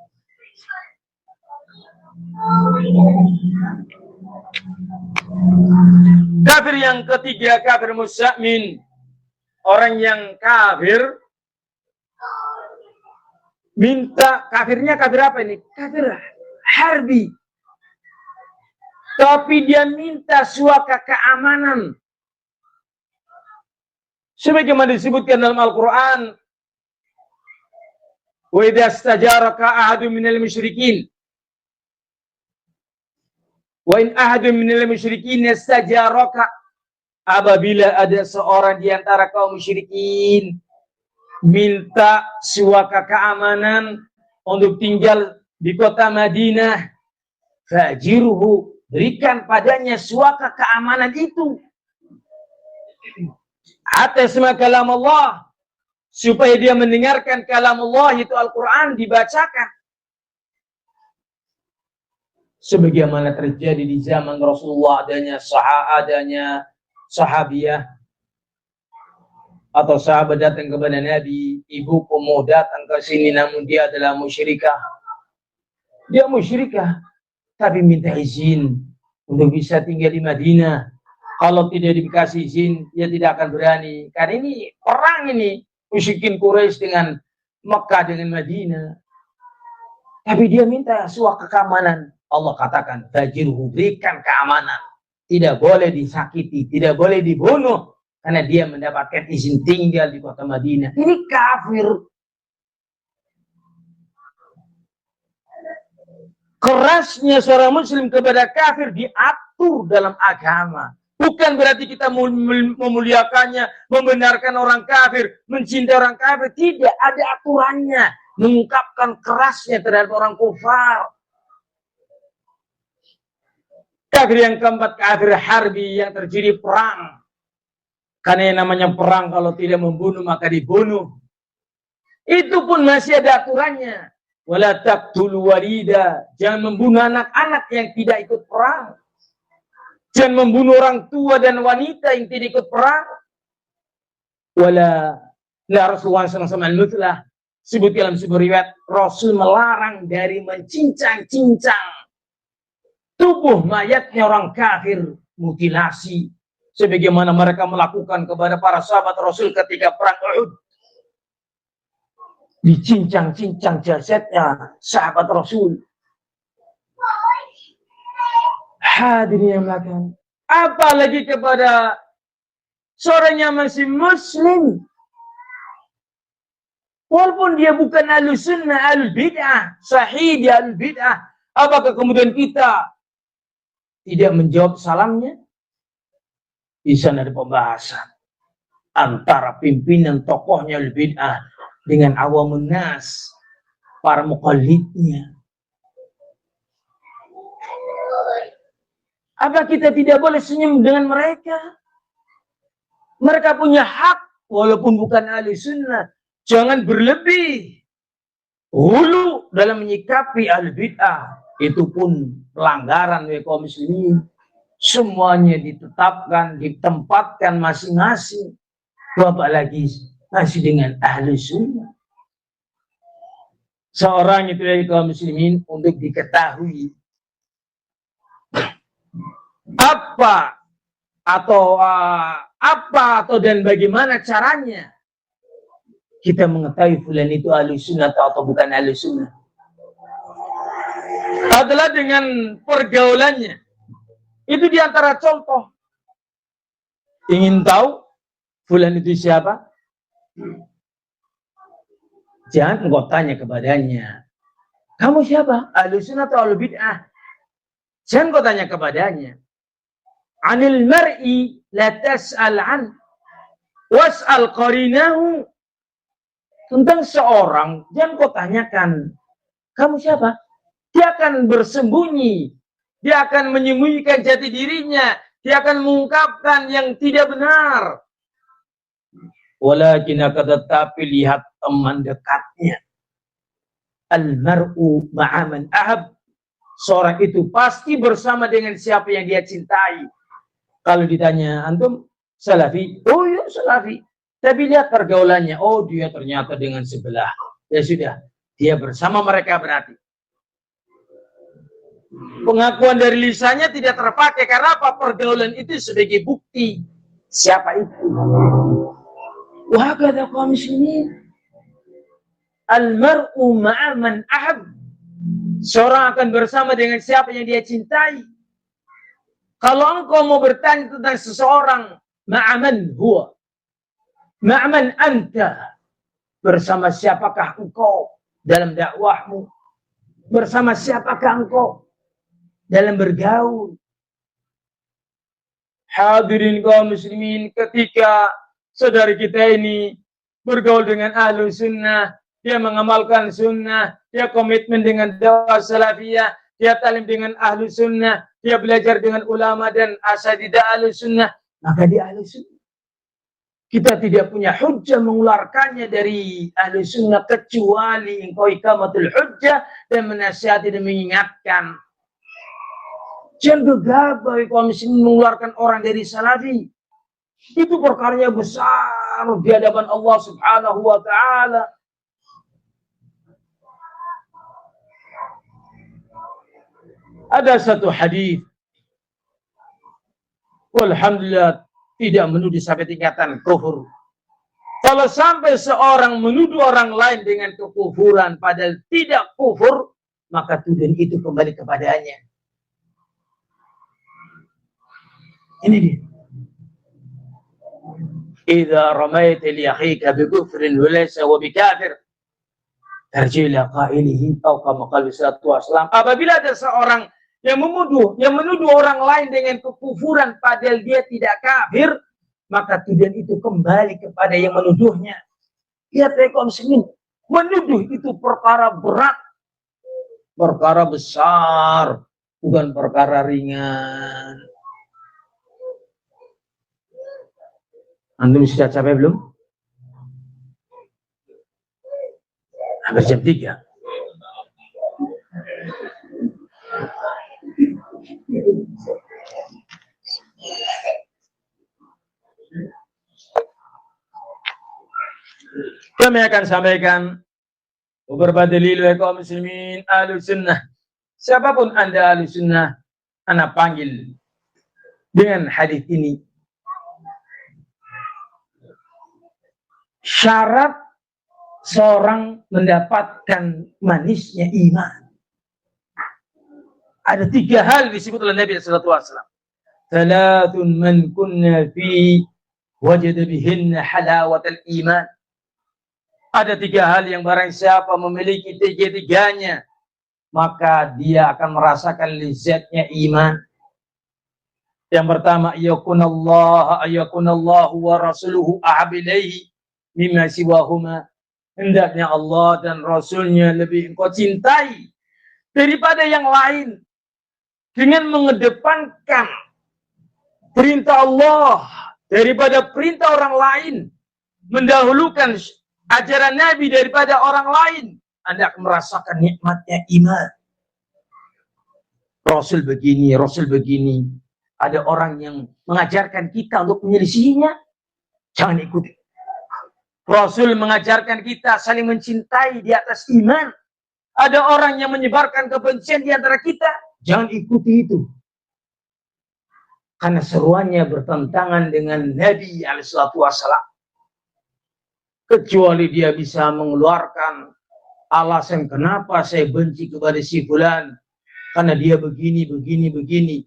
Kafir yang ketiga, kafir musyamin. Orang yang kafir minta, kafirnya kafir apa ini? Kafir harbi. Tapi dia minta suaka keamanan. Sebagaimana disebutkan dalam Al-Quran, wa idza istajaraka ahadun minal musyrikin, wa in ahadun minal musyrikin istajaraka, apabila ada seorang di antara kaum musyrikin minta suaka keamanan untuk tinggal di kota Madinah, fajirhu, berikan padanya suaka keamanan itu atas kalam Allah, supaya dia mendengarkan kalam Allah, itu Al-Quran dibacakan. Sebagaimana terjadi di zaman Rasulullah, adanya sahabiyah atau sahabat datang kepada Nabi, ibuku mau datang ke sini namun dia adalah musyrikah. Dia musyrikah, tapi minta izin untuk bisa tinggal di Madinah. Kalau tidak dikasih izin, dia tidak akan berani. Karena ini perang ini, musyrikin Quraisy dengan Mekah dengan Madinah. Tapi dia minta suaka keamanan. Allah katakan, fajirhu, berikan keamanan. Tidak boleh disakiti, tidak boleh dibunuh. Karena dia mendapatkan izin tinggal di kota Madinah. Ini kafir. Kerasnya seorang muslim kepada kafir diatur dalam agama. Bukan berarti kita memuliakannya, membenarkan orang kafir, mencintai orang kafir. Tidak, ada aturannya. Mengungkapkan kerasnya terhadap orang kufar. Kafir yang keempat, kafir harbi, yang terjadi perang. Karena yang namanya perang, kalau tidak membunuh maka dibunuh. Itu pun masih ada aturannya. Wala taqtulu walida, jangan membunuh anak-anak yang tidak ikut perang. Jangan membunuh orang tua dan wanita yang tidak ikut perang. Wala la Rasulullah SAW sebut dalam sebuah riwayat, Rasul melarang dari mencincang-cincang tubuh mayatnya orang kafir, mutilasi. Sebagaimana mereka melakukan kepada para sahabat Rasul ketika perang Uhud. Dicincang-cincang jasadnya sahabat Rasul. Hadirin yang melakukan. Apalagi kepada seorang yang masih muslim. Walaupun dia bukan ahlus sunnah, ahlul bid'ah. Sahih dia ahlul bid'ah. Apakah kemudian kita tidak menjawab salamnya, di sana ada pembahasan antara pimpinan tokohnya al-bid'ah dengan awamun nas, para muqallidnya. Apa kita tidak boleh senyum dengan mereka? Mereka punya hak, walaupun bukan ahli sunnah. Jangan berlebih. Hulu dalam menyikapi ahli bid'ah. Itu pun pelanggaran oleh kaum muslimin. Semuanya ditetapkan, ditempatkan masing-masing. Bapak lagi masih dengan ahli sunnah. Seorang itu dari kaum muslimin untuk diketahui apa atau dan bagaimana caranya kita mengetahui fulan itu ahli sunnah atau bukan ahli sunnah adalah dengan pergaulannya. Itu diantara contoh. Ingin tahu fulan itu siapa? Jangan engkau tanya kepadanya, kamu siapa? Ahli sunnah atau ahli bid'ah? Jangan engkau tanya kepadanya. Anil mar'i la tas'al an was'al qarinahu. Tentang seorang jangan kau tanyakan, kamu siapa? Dia akan bersembunyi, dia akan menyembunyikan jati dirinya, dia akan mengungkapkan yang tidak benar. Walakin tetapi lihat teman dekatnya. Al-mar'u ma'aman ahab. Seorang itu pasti bersama dengan siapa yang dia cintai. Kalau ditanya, antum salafi? Oh ya salafi. Tapi lihat pergaulannya. Oh dia ternyata dengan sebelah. Ya sudah. Dia bersama mereka berarti. Pengakuan dari lisannya tidak terpakai. Karena apa? Pergaulan itu sebagai bukti. Siapa itu? Wah kata kaum muslimin. Al-mar'u ma'aman ahab. Seorang akan bersama dengan siapa yang dia cintai. Kalau engkau mau bertanya tentang seseorang, ma'aman huwa, ma'aman anta, bersama siapakah engkau dalam dakwahmu, bersama siapakah engkau dalam bergaul. Hadirin kaum muslimin, ketika saudari kita ini bergaul dengan ahlu sunnah, dia mengamalkan sunnah, dia komitmen dengan dakwah salafiyah, dia talim dengan ahlu sunnah, dia belajar dengan ulama dan asatidzah ahlu sunnah, maka dia ahlu sunnah. Kita tidak punya hujjah mengeluarkannya dari ahlu sunnah kecuali engkau iqamatul hujjah dan menasihati dan mengingatkan. Jangan gegabah kaum muslimin mengeluarkan orang dari salafi. Itu perkaranya besar di hadapan Allah Subhanahu wa taala. Ada satu hadis, alhamdulillah tidak menuduh sampai tingkatan kufur. Kalau sampai seorang menuduh orang lain dengan kekufuran padahal tidak kufur, maka tuduhan itu kembali kepadanya. Ini dia. Idza ramaita li akhika bi kufrin wa laysa wa bi kafir, tarji ila qailihi atau kama qala sallallahu alaihi wasallam. Apabila ada seorang yang menuduh orang lain dengan kekufuran padahal dia tidak kafir, maka tuduhan itu kembali kepada yang menuduhnya. Lihat kaum muslimin, menuduh itu perkara berat, perkara besar, bukan perkara ringan. Antum sudah capek belum? Hampir jam 3. Kami akan sampaikan beberapa dalil kaum muslimin ahlu sunnah. Siapapun anda ahlu sunnah, anda panggil dengan hadis ini. Syarat seorang mendapatkan manisnya iman. Ada 3 hal disebut oleh Nabi sallallahu alaihi wasallam. Thalathun man kunna fi wajada bihinna halawatal iman. Ada 3 hal yang barang siapa memiliki 3-tiganya, maka dia akan merasakan lezatnya iman. Yang pertama, ayakunallahu wa rasuluhu ahabilaihi mimma siwahuma. Hendaknya Allah dan Rasulnya lebih engkau cintai daripada yang lain, dengan mengedepankan perintah Allah daripada perintah orang lain, mendahulukan ajaran Nabi daripada orang lain. Anda akan merasakan nikmatnya iman. Rasul begini, Rasul begini. Ada orang yang mengajarkan kita untuk menyelisihinya, jangan ikuti. Rasul mengajarkan kita saling mencintai di atas iman. Ada orang yang menyebarkan kebencian di antara kita, jangan ikuti itu. Karena seruannya bertentangan dengan Nabi SAW. Kecuali dia bisa mengeluarkan alasan kenapa saya benci kepada si fulan, karena dia begini, begini, begini.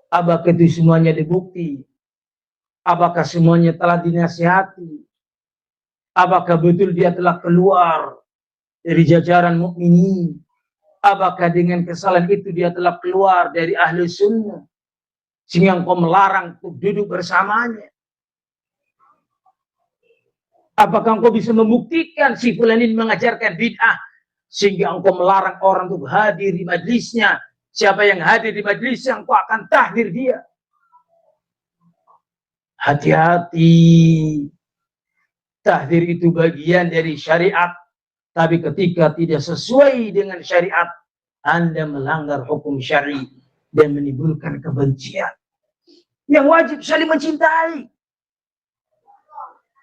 Apakah itu semuanya dibukti? Apakah semuanya telah dinasihati? Apakah betul dia telah keluar dari jajaran mukminin? Apakah dengan kesalahan itu dia telah keluar dari ahli sunnah, sehingga engkau melarang untuk duduk bersamanya? Apakah engkau bisa membuktikan si fulan ini mengajarkan bid'ah, sehingga engkau melarang orang untuk hadir di majlisnya? Siapa yang hadir di majlisnya, engkau akan tahdir dia. Hati-hati. Tahdir itu bagian dari syariat. Tapi ketika tidak sesuai dengan syariat, Anda melanggar hukum syari dan menimbulkan kebencian. Yang wajib saling mencintai.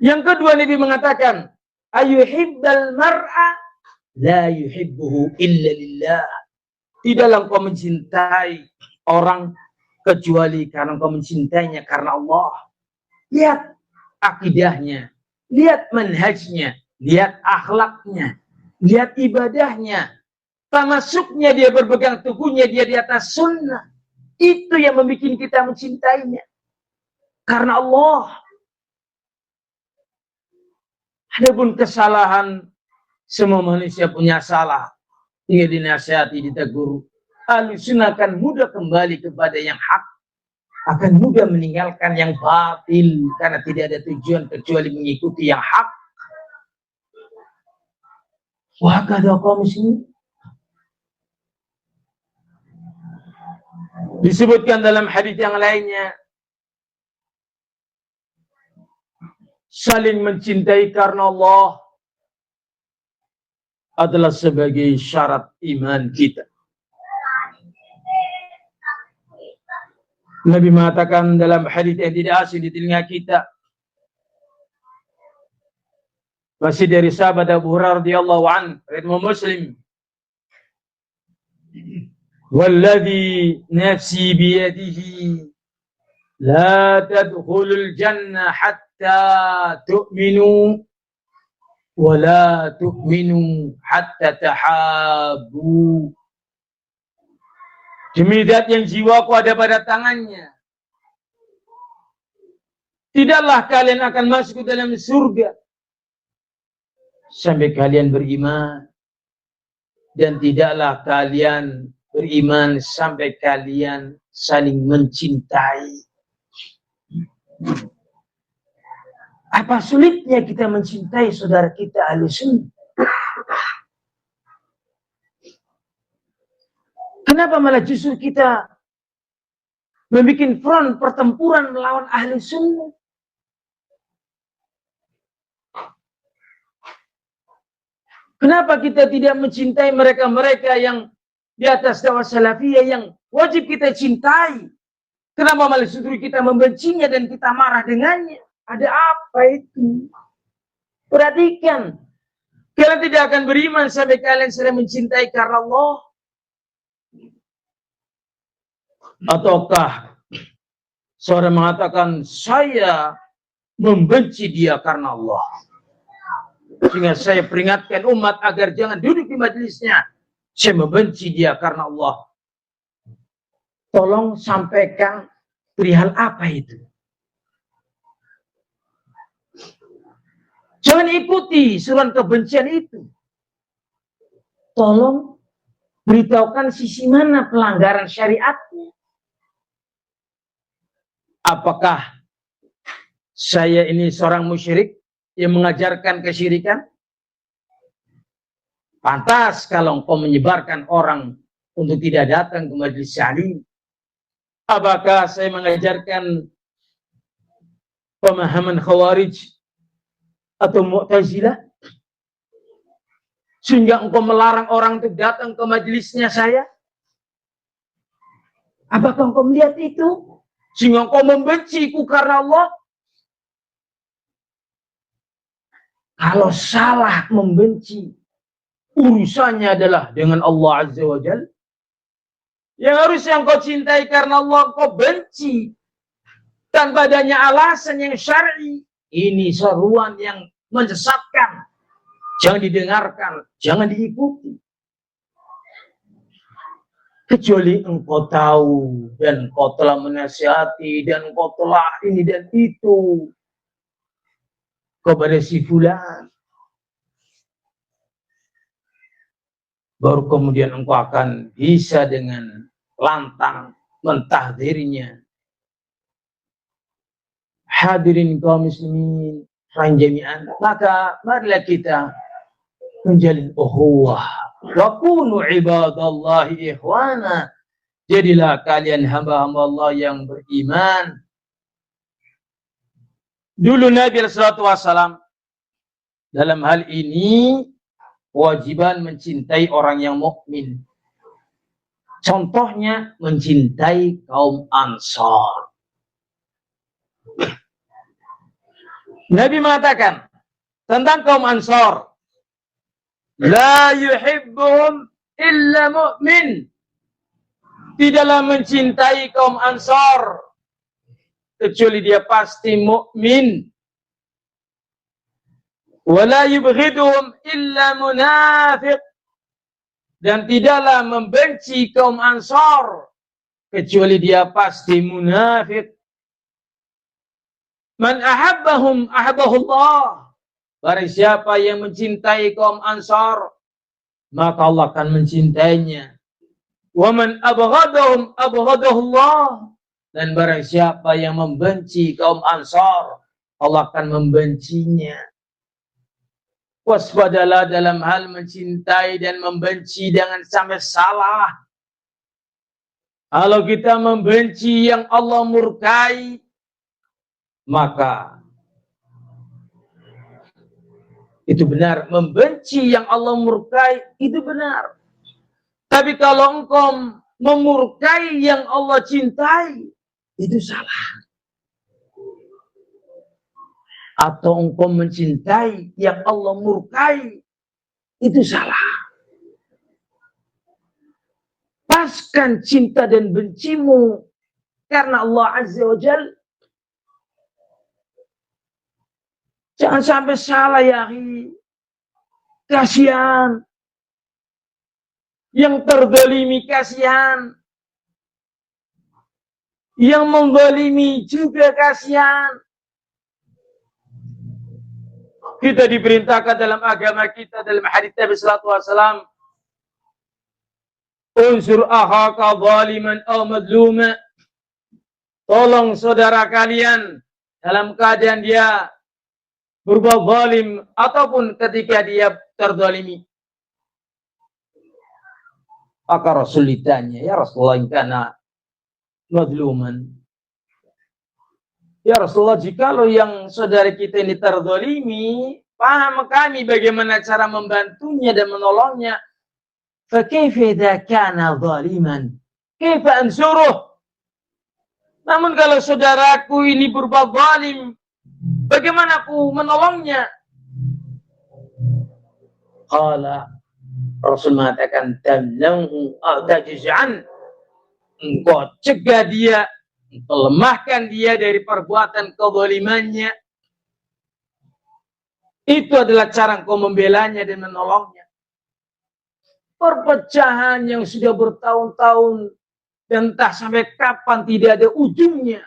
Yang kedua, Nabi mengatakan, ayuhibbal mar'a la yuhibbuhu illa lillah. Tidaklah engkau mencintai orang kecuali karena engkau mencintainya karena Allah. Lihat akidahnya, lihat manhajnya, lihat akhlaknya, lihat ibadahnya, tamasuknya dia berpegang teguhnya dia di atas sunnah. Itu yang membuat kita mencintainya karena Allah. Adapun kesalahan, semua manusia punya salah. Hingga dinasihati, ditegur. Ahlussunnah akan mudah kembali kepada yang hak. Akan mudah meninggalkan yang batil. Karena tidak ada tujuan kecuali mengikuti yang hak. Wahkada kaum muslimin. Disebutkan dalam hadis yang lainnya, saling mencintai karena Allah adalah sebagai syarat iman kita. Nabi mengatakan dalam hadis yang tidak asing di telinga kita, masih dari sahabat Abu Hurairah radhiyallahu anhu, riwayat Muslim, walladzi nafsi biyadihi la tadkhulul jannah hatta tu'minu wala tu'minu hatta tahabbu. Demi zat yang jiwaku ada pada tangannya, tidaklah kalian akan masuk ke dalam surga sampai kalian beriman, dan tidaklah kalian beriman sampai kalian saling mencintai. Apa sulitnya kita mencintai saudara kita Ahlussunnah? Kenapa malah justru kita membuat front pertempuran melawan Ahlussunnah? Kenapa kita tidak mencintai mereka-mereka yang di atas dakwah salafiyah yang wajib kita cintai? Kenapa malah justru kita membencinya dan kita marah dengannya? Ada apa itu? Perhatikan. Kalian tidak akan beriman sampai kalian sering mencintai karena Allah. Ataukah seorang mengatakan, saya membenci dia karena Allah, sehingga saya peringatkan umat agar jangan duduk di majelisnya. Saya membenci dia karena Allah. Tolong sampaikan perihal apa itu? Jangan ikuti suruhan kebencian itu. Tolong beritahukan sisi mana pelanggaran syariatnya. Apakah saya ini seorang musyrik yang mengajarkan kesyirikan? Pantas kalau engkau menyebarkan orang untuk tidak datang ke majelis syahlim. Apakah saya mengajarkan pemahaman Khawarij atau Mu'tazilah sehingga engkau melarang orang untuk datang ke majelisnya saya? Apakah engkau melihat itu sehingga engkau membenciku karena Allah? Kalau salah membenci, urusannya adalah dengan Allah Azza wa Jalla. Yang harusnya engkau cintai karena Allah, engkau benci tanpa adanya alasan yang syar'i. Ini seruan yang menyesatkan. Jangan didengarkan, jangan diikuti. Kecuali engkau tahu dan engkau telah menasihati dan engkau telah ini dan itu kepada si fulan, baru kemudian engkau akan bisa dengan lantang mentahdirnya. Hadirin kaum muslimin jami'an, maka marilah kita menjalin ukhuwah. Wa kunu ibadallahi ikhwana. Jadilah kalian hamba-hamba Allah yang beriman. Dulu Nabi SAW dalam hal ini kewajiban mencintai orang yang mukmin. Contohnya mencintai kaum Ansar. Nabi mengatakan tentang kaum Ansar, la yuhibbuhum illa mu'min. Tidaklah mencintai kaum Ansar kecuali dia pasti mukmin. Wala yubghiduhum illa munafiq. Dan tidaklah membenci kaum Ansar kecuali dia pasti munafik. Man ahabbahum ahabbahullah. Barang siapa yang mencintai kaum Ansar, maka Allah akan mencintainya. Wa man abghadahum abghadahullah. Dan barang siapa yang membenci kaum Ansar, Allah akan membencinya. Waspadalah dalam hal mencintai dan membenci, jangan sampai salah. Kalau kita membenci yang Allah murkai, maka itu benar. Membenci yang Allah murkai itu benar. Tapi kalau engkau memurkai yang Allah cintai, itu salah. Atau engkau mencintai yang Allah murkai, itu salah. Paskan cinta dan bencimu karena Allah Azza wa Jalla. Jangan sampai salah ya akhi. Kasihan. Yang terdolimi kasihan. Yang menggolimi juga kasihan. Kita diperintahkan dalam agama kita, dalam hadits Nabi sallallahu alaihi wasallam, unsur akhaka zaliman aw madluma. Tolong saudara kalian dalam keadaan dia berbuat zalim ataupun ketika dia terzalimi. Maka Rasul ditanya, ya Rasulullah, in kana madluman. Ya Rasulullah, jikalau yang saudara kita ini terzalimi, paham kami bagaimana cara membantunya dan menolongnya. Fa kaifa idza kana zaliman? Kaifa ansuruh? Namun kalau saudaraku ini berbuat zalim, bagaimana aku menolongnya? Qala, Rasul mengatakan, tamnahu aw tajza'an. Engkau cegah dia, engkau lemahkan dia dari perbuatan kezalimannya. Itu adalah cara engkau membelanya dan menolongnya. Perpecahan yang sudah bertahun-tahun dan entah sampai kapan tidak ada ujungnya.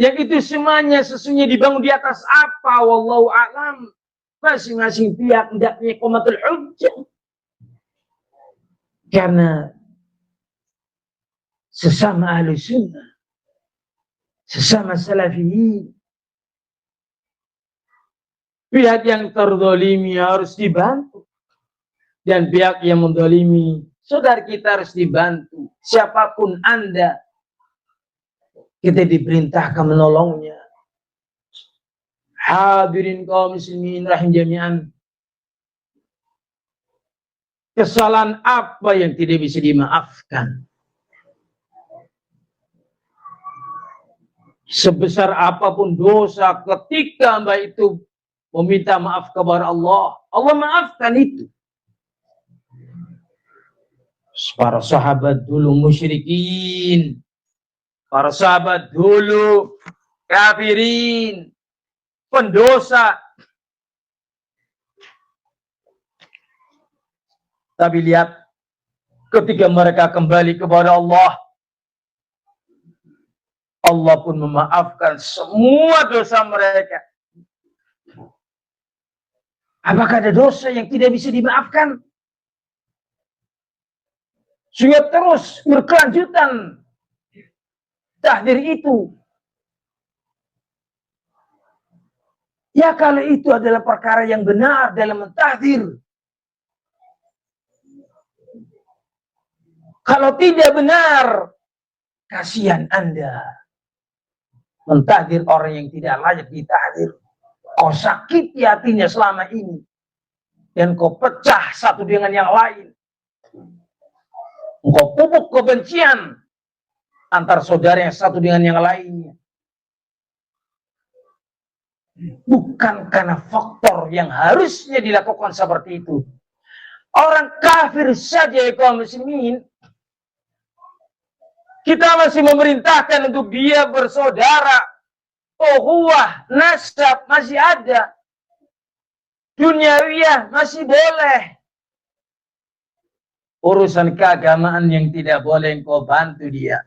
Yang itu semuanya sesungguhnya dibangun di atas apa? Wallahu a'lam. Masing-masing pihak hendaknya qomatul hujjah. Karena sesama ahli sunnah sesama salafiyin. Pihak yang terzalimi harus dibantu. Dan pihak yang mendolimi, saudara kita harus dibantu. Siapapun Anda, kita diperintahkan menolongnya. Hadirin kaum muslimin rahim jami'an. Kesalahan apa yang tidak bisa dimaafkan? Sebesar apapun dosa, ketika hamba itu meminta maaf kepada Allah, Allah maafkan itu. Para sahabat dulu musyrikin, para sahabat dulu kafirin, pendosa. Tapi lihat, ketika mereka kembali kepada Allah, Allah pun memaafkan semua dosa mereka. Apakah ada dosa yang tidak bisa dimaafkan? Sehingga terus berkelanjutan takdir itu. Ya kalau itu adalah perkara yang benar dalam mentakdir. Kalau tidak benar, kasihan Anda mentakdir orang yang tidak layak ditakdir. Kau sakiti hatinya selama ini. Dan kau pecah satu dengan yang lain. Engkau pupuk kebencian antar saudara yang satu dengan yang lainnya. Bukan karena faktor yang harusnya dilakukan seperti itu. Orang kafir saja kaum muslimin, kita masih memerintahkan untuk dia bersaudara. Ukhuwah, nasab masih ada. Duniawiyah masih boleh. Urusan keagamaan yang tidak boleh engkau bantu dia.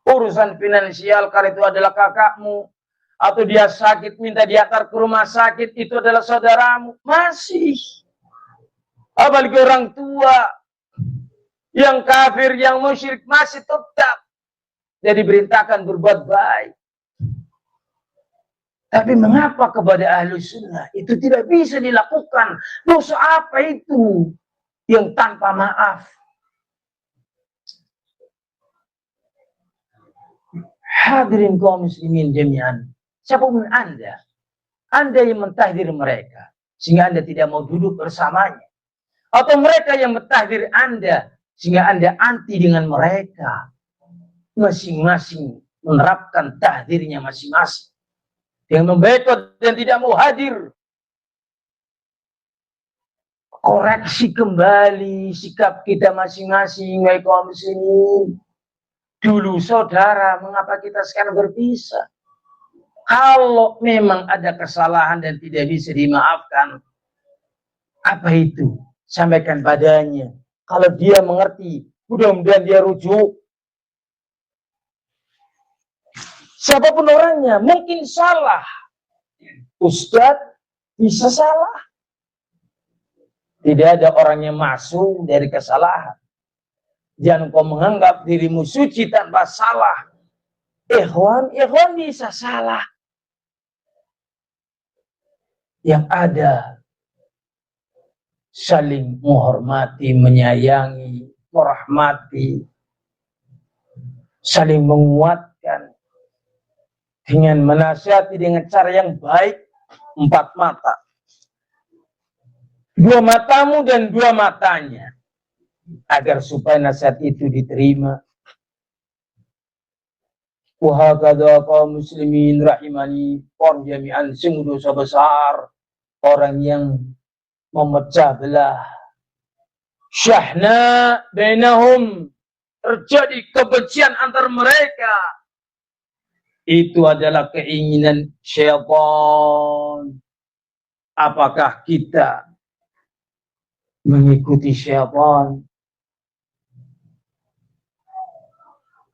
Urusan finansial, kalau itu adalah kakakmu. Atau dia sakit, minta diantar ke rumah sakit, itu adalah saudaramu. Masih. Apalagi orang tua. Yang kafir, yang musyrik masih tetap. Jadi perintahkan berbuat baik. Tapi mengapa kepada ahlu sunnah itu tidak bisa dilakukan? Dosa apa itu yang tanpa maaf? Hadirin kaum muslimin jami'an. Siapapun Anda yang mentahdir mereka, sehingga Anda tidak mau duduk bersamanya. Atau mereka yang mentahdir Anda, sehingga Anda anti dengan mereka. Masing-masing menerapkan tahdirnya masing-masing. Yang memboikot dan tidak mau hadir. Koreksi kembali sikap kita masing-masing, wahai kaum muslimin. Dulu saudara, mengapa kita sekarang berpisah? Kalau memang ada kesalahan dan tidak bisa dimaafkan, apa itu? Sampaikan padanya. Kalau dia mengerti, mudah-mudahan dia rujuk. Siapapun orangnya, mungkin salah. Ustadz bisa salah. Tidak ada orang yang masuk dari kesalahan. Jangan kau menganggap dirimu suci tanpa salah. Ikhwan bisa salah. Yang ada saling menghormati, menyayangi, merahmati, saling menguatkan. Dengan menasihati dengan cara yang baik, 4 mata. 2 matamu dan 2 matanya. Agar supaya nasihat itu diterima. Wahakadha kaum muslimin rahimani. Orang jami'an sungguh dosa besar. Orang yang memecah belah. Syahna bainahum. Terjadi kebencian antar mereka. Itu adalah keinginan syaitan. Apakah kita mengikuti syaitan?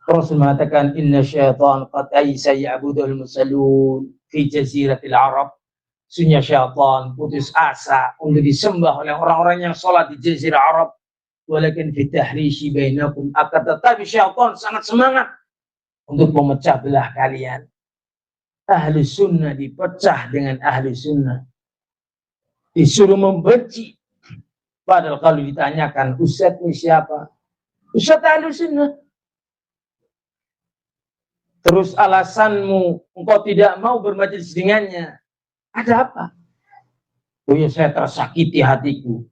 Rasul mengatakan inna syaitan qad aisa ya'budul musallun fi jaziratil Arab. Sesungguhnya syaitan putus asa untuk disembah oleh orang-orang yang sholat di jazirah Arab. Walakin fi tahrishi bainakum, akan tetapi syaitan sangat semangat untuk memecah belah kalian. Ahli sunnah dipecah dengan ahli sunnah. Disuruh membenci. Padahal kalau ditanyakan, Ustadz ini siapa? Ustadz ahli sunnah. Terus alasanmu, engkau tidak mau bermajelis dengannya. Ada apa? Oh ya, saya tersakiti hatiku.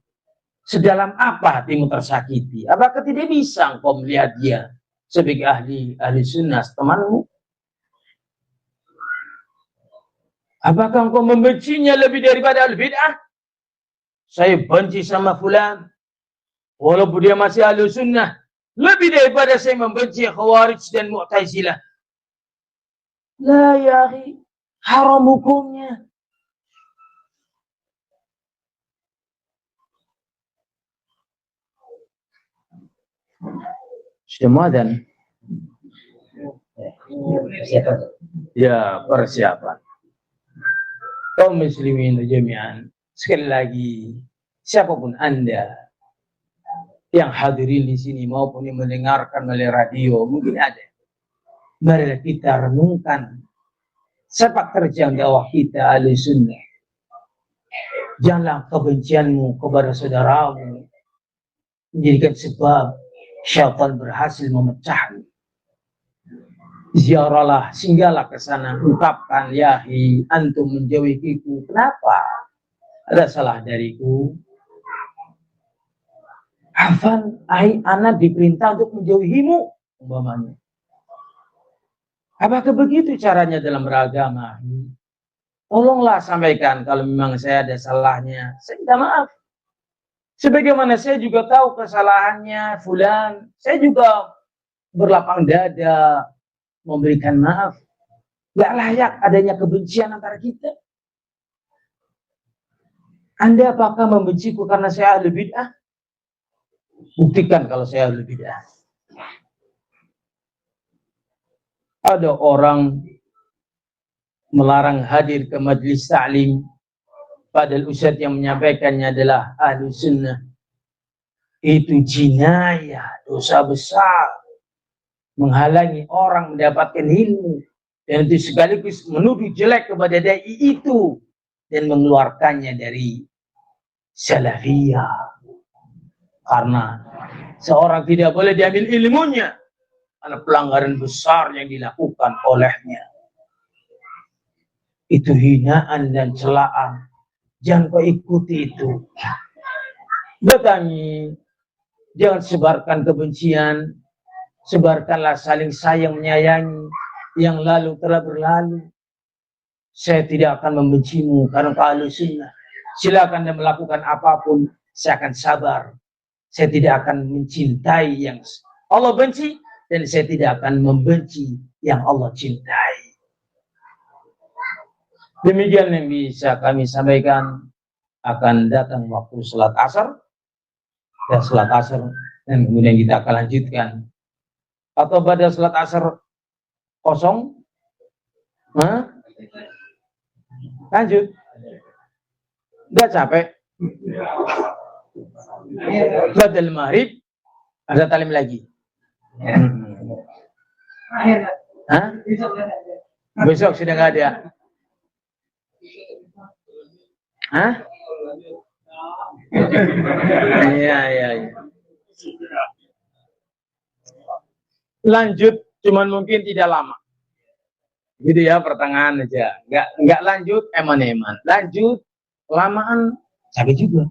Sedalam apa hatimu tersakiti? Apakah tidak bisa engkau melihat dia sebagai ahli sunnah temanmu? Apakah engkau membencinya lebih daripada al-bid'ah? Saya benci sama fulan, walaupun dia masih ahli sunnah, lebih daripada saya membenci Khawarij dan Mu'tazilah. La ya akhi, haram hukumnya. Sudah dan ya, persiapan. Kaum muslimin jami'an, sekali lagi, siapapun Anda yang hadirin di sini maupun yang mendengarkan melalui radio, mungkin ada. Mari kita renungkan sepak terjang dakwah kita ahli sunnah. Janganlah kebencianmu kepada saudaramu menjadikan sebab syaitan berhasil memecahmu. Ziarahlah, singgahlah ke sana, ungkapkan, yahi, antum menjauhiku. Kenapa? Ada salah dariku. Afan, anak diperintah untuk menjauhimu, umpamanya. Apakah begitu caranya dalam beragama? Tolonglah sampaikan kalau memang saya ada salahnya. Saya minta maaf. Sebagaimana saya juga tahu kesalahannya fulan, saya juga berlapang dada memberikan maaf. Gak layak adanya kebencian antara kita. Anda apakah membenciku karena saya ahli bid'ah? Buktikan kalau saya ahli bid'ah. Ada orang melarang hadir ke majlis ta'lim, padahal ustadz yang menyampaikannya adalah ahli sunnah. Itu jinayah, dosa besar, menghalangi orang mendapatkan ilmu, dan itu sekaligus menuduh jelek kepada dai itu dan mengeluarkannya dari salafiyah. Karena seorang tidak boleh diambil ilmunya karena pelanggaran besar yang dilakukan olehnya. Itu hinaan dan celaan. Jangan kau ikuti itu. Datangi, jangan sebarkan kebencian. Sebarkanlah saling sayang menyayangi. Yang lalu telah berlalu. Saya tidak akan membencimu karena kau ahli sunnah. Silakan Anda melakukan apapun, saya akan sabar. Saya tidak akan mencintai yang Allah benci, dan saya tidak akan membenci yang Allah cintai. Demikian yang bisa kami sampaikan. Akan datang waktu salat asar, dan salat asar, dan kemudian kita akan lanjutkan. Atau pada salat asar kosong, lanjut. Nggak capek. Badal maghrib ada talim lagi. Besok sudah nggak ada. Iya. Lanjut, cuman mungkin tidak lama. Gitu ya, pertengahan aja. Nggak lanjut, eman-eman. Lanjut, lamaan, capek juga.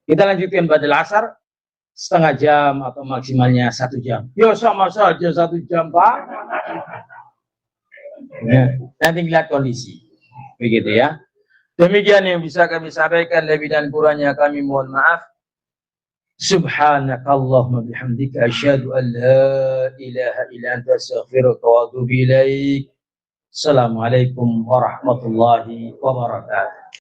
Kita lanjutkan badal asar setengah jam atau maksimalnya 1 jam. Ya sama saja 1 jam, Pak. Ya, nanti lihat kondisi. Begitu ya. Demikian yang bisa kami sampaikan, lebih dan kurangnya kami mohon maaf. Subhanakallahumma bihamdika asyhadu an la ilaha illa anta astaghfiruka wa atubu ilaik. Assalamualaikum warahmatullahi wabarakatuh.